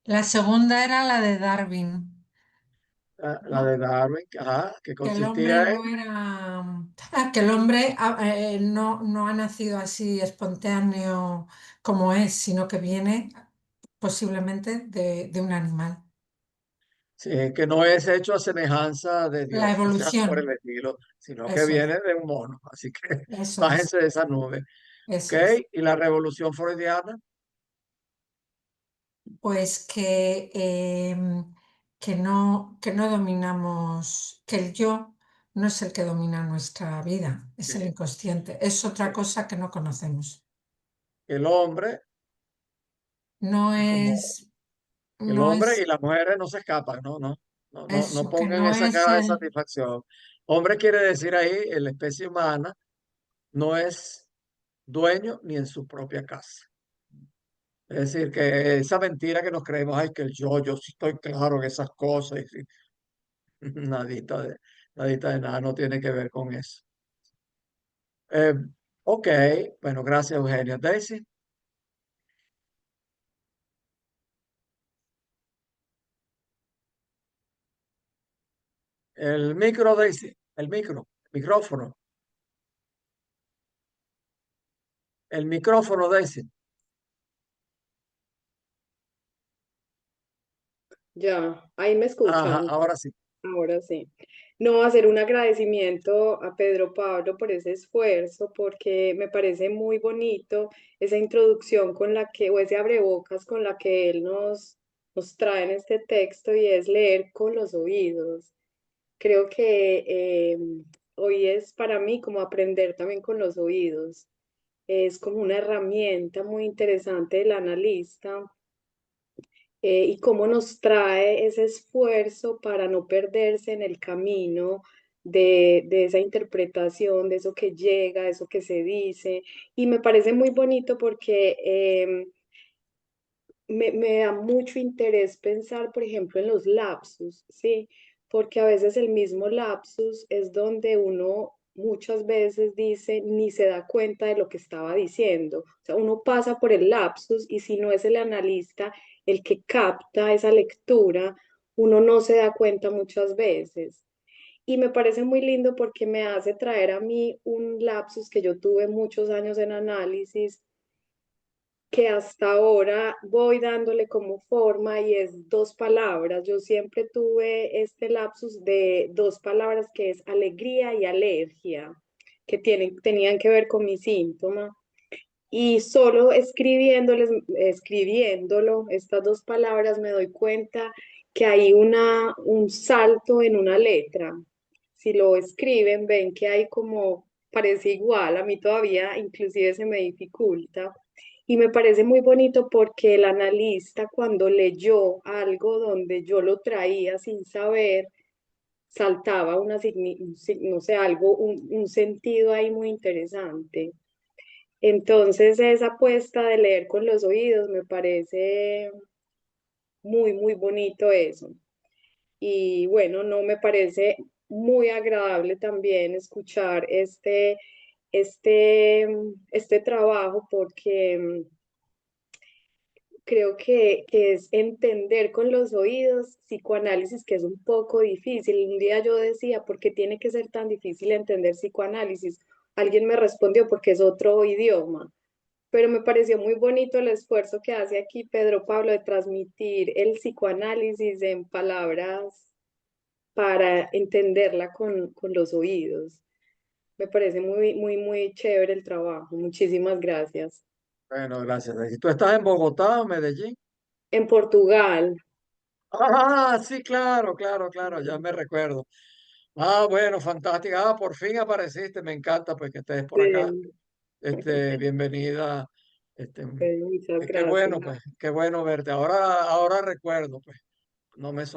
La segunda era la de Darwin, La de Darwin, ajá, que Que el hombre consistía en, no era, que el hombre no ha nacido así espontáneo como es, sino que viene posiblemente de un animal. sí, que no es hecho a semejanza de La Dios, ni nada por el evolución, estilo, sino que eso viene de un mono. Así que es, bájense de esa nube. ¿Ok? eso es. Y la revolución freudiana, Pues que no dominamos, que el yo no es el que domina nuestra vida, es el sí, inconsciente, es sí. otra cosa que no conocemos. El hombre, No y como es, el no hombre y es las mujeres no se escapan, no eso, que pongan no esa es caja de satisfacción. Hombre quiere decir ahí, la especie humana no es dueño ni en su propia casa. Es decir, que esa mentira que nos creemos, ay, que yo sí estoy claro en esas cosas, y sí, nadita de, nadita de nada, no tiene que ver con eso. Eh, ok, bueno, gracias Eugenio. Daisy, el micro, Daisy, el micrófono, el micrófono, Daisy. Ya, ahí me Ajá, escuchan. ahora sí. Ahora sí. No, hacer un agradecimiento a Pedro Pablo por ese esfuerzo, porque me parece muy bonito esa introducción con la que, o ese abrebocas con la que él nos trae en este texto y es leer con los oídos. Creo que hoy es para mí como aprender también con los oídos. Es como una herramienta muy interesante del analista y cómo nos trae ese esfuerzo para no perderse en el camino de esa interpretación, de eso que llega, de eso que se dice. Y me parece muy bonito porque me da mucho interés pensar, por ejemplo, en los lapsus, ¿sí? Porque a veces el mismo lapsus es donde uno muchas veces dice ni se da cuenta de lo que estaba diciendo. O sea, uno pasa por el lapsus y si no es el analista el que capta esa lectura, uno no se da cuenta muchas veces. Y me parece muy lindo porque me hace traer a mí un lapsus que yo tuve muchos años en análisis que hasta ahora voy dándole como forma y es dos palabras. Yo siempre tuve este lapsus de dos palabras que es alegría y alergia, que tenían que ver con mi síntoma. Y solo escribiéndolo, estas dos palabras, me doy cuenta que hay un salto en una letra. Si lo escriben, ven que hay como, parece igual, a mí todavía inclusive se me dificulta. Y me parece muy bonito porque el analista cuando leyó algo donde yo lo traía sin saber, saltaba no sé, algo, un sentido ahí muy interesante. Entonces, esa apuesta de leer con los oídos me parece muy, muy bonito eso. Y bueno, no me parece muy agradable también escuchar este trabajo porque creo que es entender con los oídos psicoanálisis, que es un poco difícil. Un día yo decía, ¿por qué tiene que ser tan difícil entender psicoanálisis? Alguien me respondió, porque es otro idioma, pero me pareció muy bonito el esfuerzo que hace aquí Pedro Pablo de transmitir el psicoanálisis en palabras para entenderla con los oídos. Me parece muy, muy, muy chévere el trabajo. Muchísimas gracias. Bueno, gracias, Daisy. ¿Tú estás en Bogotá o Medellín? En Portugal. Ah, sí, claro, claro, claro, ya me recuerdo. Ah, bueno, fantástica. Ah, por fin apareciste, me encanta pues que estés por acá. Sí. Bienvenida. Este, Muchas qué gracias. bueno, pues, qué bueno verte. Ahora recuerdo, pues, no me Sí.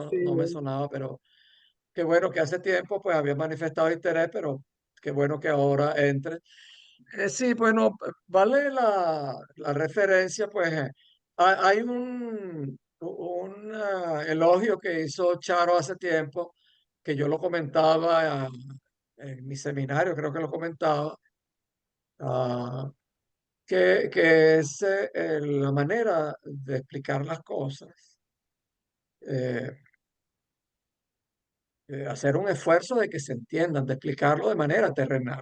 sonaba, pero qué bueno que hace tiempo, pues, había manifestado interés, pero qué bueno que ahora entre. Sí, bueno, vale la referencia, pues, hay un elogio que hizo Charo hace tiempo, que yo lo comentaba en mi seminario, creo que lo comentaba, ah, que es la manera de explicar las cosas. eh, hacer un esfuerzo de que se entiendan, de explicarlo de manera terrenal.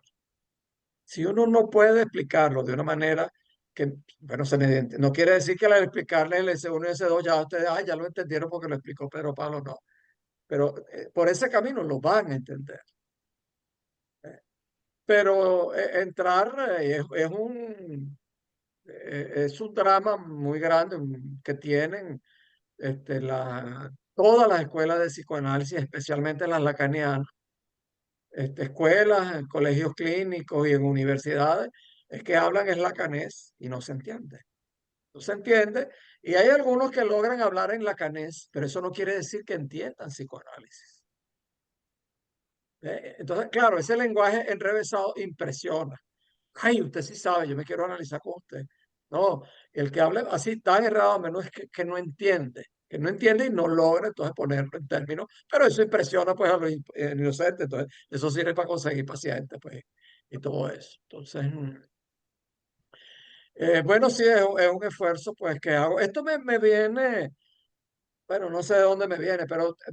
Si uno no puede explicarlo de una manera que, bueno, no quiere decir que al explicarle el S1 y S2 ya ustedes, ya lo entendieron porque lo explicó Pedro Pablo, no. Pero por ese camino lo van a entender. Pero entrar es un drama muy grande que tienen todas las escuelas de psicoanálisis, especialmente las lacanianas, escuelas, en colegios clínicos y en universidades, es que hablan es lacanés y no se entiende. No se entiende. Y hay algunos que logran hablar en lacanés, pero eso no quiere decir que entiendan psicoanálisis. Entonces, claro, ese lenguaje enrevesado impresiona. Ay, usted sí sabe, yo me quiero analizar con usted. No, el que hable así tan errado a menos es que no entiende y no logra entonces ponerlo en términos, pero eso impresiona pues a los inocentes, entonces eso sirve para conseguir pacientes pues y todo eso. Entonces, bueno, sí, es un esfuerzo pues que hago. Esto me viene, bueno, no sé de dónde me viene,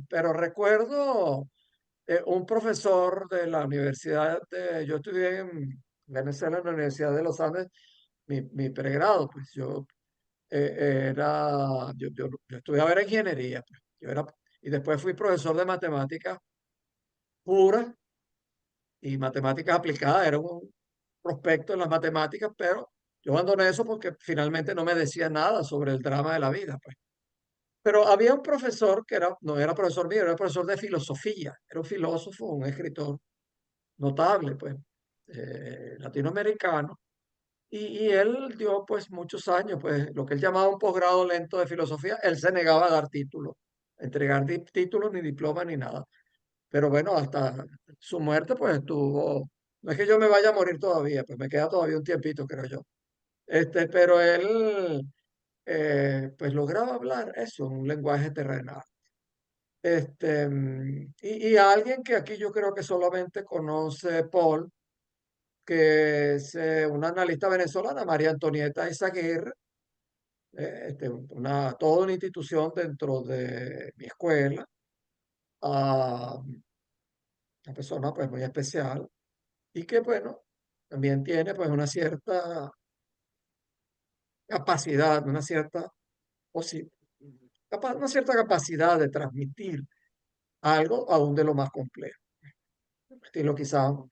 pero recuerdo un profesor de la universidad, yo estudié en Venezuela, en la Universidad de los Andes, mi pregrado, pues yo estudiaba era ingeniería, pues, y después fui profesor de matemáticas pura y matemáticas aplicadas, era un prospecto en las matemáticas, pero yo abandoné eso porque finalmente no me decía nada sobre el drama de la vida, pues. Pero había un profesor que no era profesor mío, era profesor de filosofía, era un filósofo, un escritor notable, pues, latinoamericano. Y él dio, pues, muchos años, pues, lo que él llamaba un posgrado lento de filosofía. Él se negaba a dar títulos, entregar títulos, ni diploma, ni nada. Pero bueno, hasta su muerte, pues, estuvo. No es que yo me vaya a morir todavía, pues me queda todavía un tiempito, creo yo. Pero él, pues, lograba hablar eso, un lenguaje terrenal. Y alguien que aquí yo creo que solamente conoce Paul, que es una analista venezolana, María Antonieta Izaguirre, toda una institución dentro de mi escuela, a una persona pues muy especial y que bueno, también tiene pues una cierta capacidad, posi- una cierta capacidad de transmitir algo aún de lo más complejo. Un estilo quizás un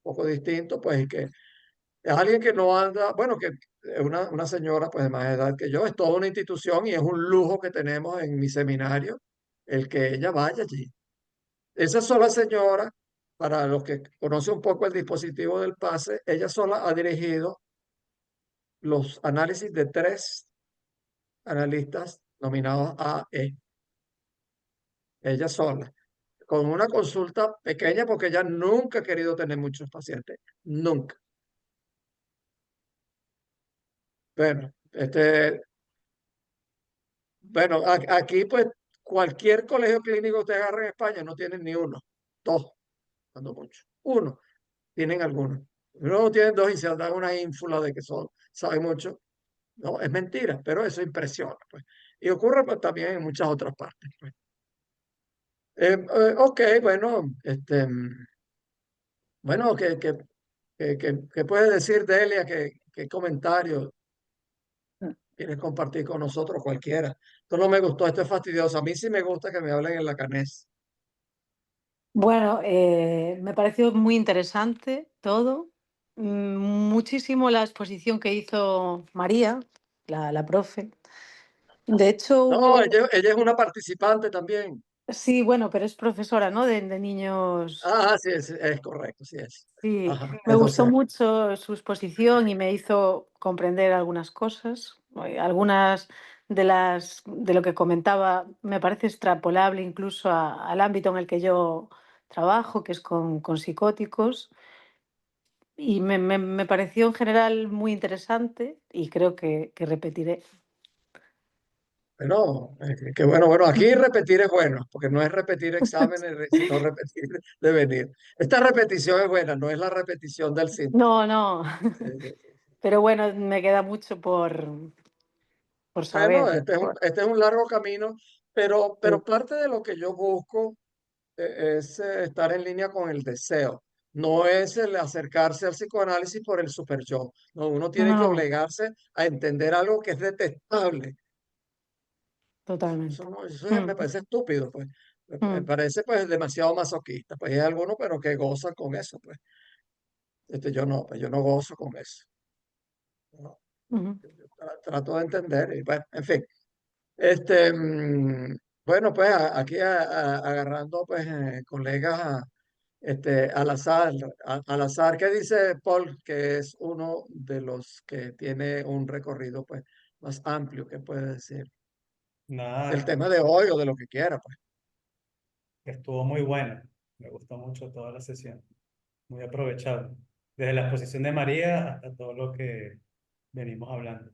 poco distinto, pues, y que es alguien que no anda, bueno, que es una señora pues de más edad que yo, es toda una institución y es un lujo que tenemos en mi seminario el que ella vaya allí. Esa sola señora, para los que conocen un poco el dispositivo del PASE, ella sola ha dirigido los análisis de 3 analistas nominados a E. Ella sola, con una consulta pequeña porque ella nunca ha querido tener muchos pacientes, nunca. Bueno, Bueno, aquí pues cualquier colegio clínico que usted agarre en España no tienen ni uno, 2, cuando mucho. Uno, tienen algunos. Luego tienen 2 y se dan una ínfula de que saben mucho. No, es mentira, pero eso impresiona, pues. Y ocurre pues también en muchas otras partes, pues. Ok, bueno, bueno, ¿qué puede decir Delia? ¿Qué comentario quieres compartir con nosotros? Cualquiera. Esto no me gustó, esto es fastidioso. A mí sí me gusta que me hablen en lacanés. Bueno, me pareció muy interesante todo. Muchísimo la exposición que hizo María, la profe. De hecho, No, hubo, ella es una participante también. sí, bueno, pero es profesora, ¿no? De niños. Ah, sí, es correcto, sí es. Sí, Ajá, me es gustó docente. mucho su exposición y me hizo comprender algunas cosas. Algunas de lo que comentaba me parece extrapolable incluso al ámbito en el que yo trabajo, que es con psicóticos. Y me pareció en general muy interesante y creo que repetiré. Bueno, que bueno, aquí repetir es bueno, porque no es repetir exámenes, sino repetir de venir. Esta repetición es buena, no es la repetición del síntoma. No, no, Eh, pero bueno, me queda mucho por Bueno, saber. este es un largo camino, pero Sí. parte de lo que yo busco es estar en línea con el deseo. No es el acercarse al psicoanálisis por el super yo. No, uno tiene que No, obligarse a entender algo que es detestable. totalmente. Eso me Mm, parece estúpido, pues. Me mm, parece pues demasiado masoquista. Pues hay algunos, pero que gozan con eso, pues. Yo no, pues yo no gozo con eso. ¿No? ujú. Trato de entender y bueno, en fin. Este, bueno, pues aquí agarrando pues colegas al azar, al azar, ¿qué dice Paul? Que es uno de los que tiene un recorrido pues más amplio, ¿qué puede decir? Del Nada, tema de hoy o de lo que quiera, pues. estuvo muy bueno. Me gustó mucho toda la sesión. Muy aprovechable. Desde la exposición de María hasta todo lo que venimos hablando.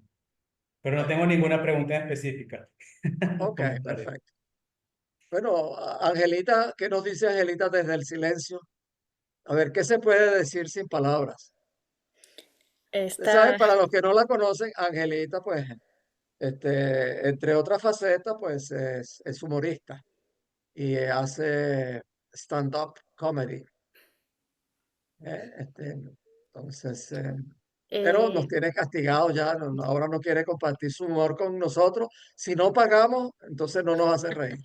Pero no tengo ninguna pregunta específica. Ok, Comentario. perfecto. Bueno, Angelita, ¿qué nos dice Angelita desde el silencio? A ver, ¿qué se puede decir sin palabras? Usted sabe, Está, para los que no la conocen, Angelita, pues, entre otras facetas, pues es humorista y hace stand-up comedy. Entonces, pero nos eh, tiene castigados ya, ahora no quiere compartir su humor con nosotros. Si no pagamos, entonces no nos hace reír.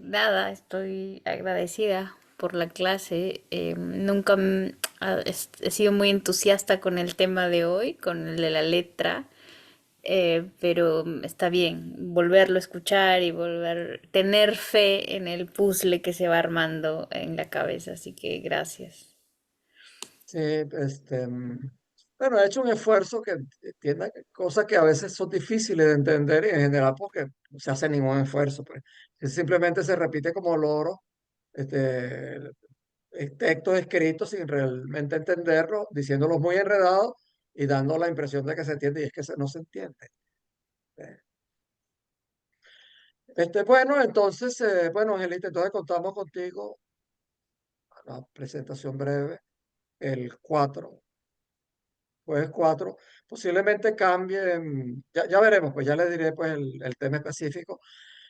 nada, estoy agradecida por la clase. Nunca he sido muy entusiasta con el tema de hoy, con el de la letra, pero está bien volverlo a escuchar y volver, tener fe en el puzzle que se va armando en la cabeza. Así que gracias. Sí, bueno, he hecho un esfuerzo que tiene cosas que a veces son difíciles de entender y en general porque no se hace ningún esfuerzo, pues. Que simplemente se repite como loro, este, textos escritos sin realmente entenderlo, diciéndolos muy enredados y dando la impresión de que se entiende y es que no se entiende. Eh, bueno, entonces, bueno, Angelita, entonces contamos contigo, la presentación breve, el 4. Pues 4, posiblemente cambie, ya veremos, pues ya le diré pues el tema específico.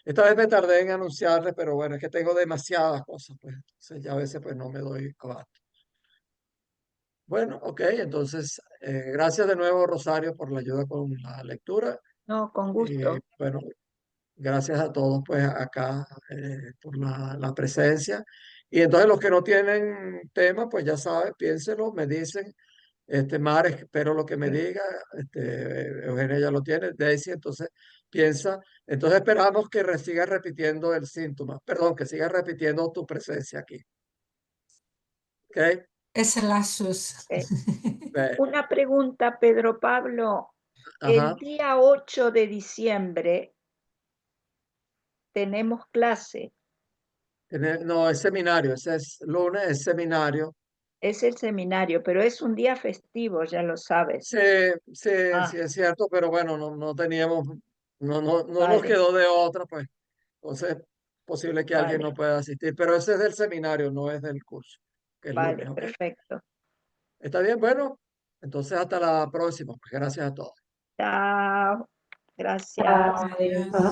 Esta vez me tardé en anunciarle, pero bueno, es que tengo demasiadas cosas, pues entonces ya a veces pues no me doy abasto. Bueno, ok, entonces gracias de nuevo Rosario por la ayuda con la lectura No, con y gusto. bueno, gracias a todos pues acá por la presencia. Y entonces los que no tienen tema, pues ya saben, piénselo, me dicen. Mar, espero lo que me diga, Eugenia ya lo tiene, Daisy, entonces piensa, entonces esperamos que siga repitiendo el síntoma, perdón, que siga repitiendo tu presencia aquí, ¿ok? Es el Asus. Eh, Ve, una pregunta, Pedro Pablo. El Ajá, día 8 de diciembre tenemos clase. no, es seminario, ese es lunes, es seminario. Es el seminario, pero es un día festivo, ya lo Sí, sabes. sí, sí Ah, es cierto, pero bueno, no teníamos, no nos vale, quedó de otra, pues, entonces posible que alguien no vale, pueda asistir, pero ese es del seminario, no es del curso, que es lunes, vale, ¿ok? perfecto. ¿Está bien? Bueno, entonces hasta la próxima. Pues gracias a todos. Chao, gracias. Adiós.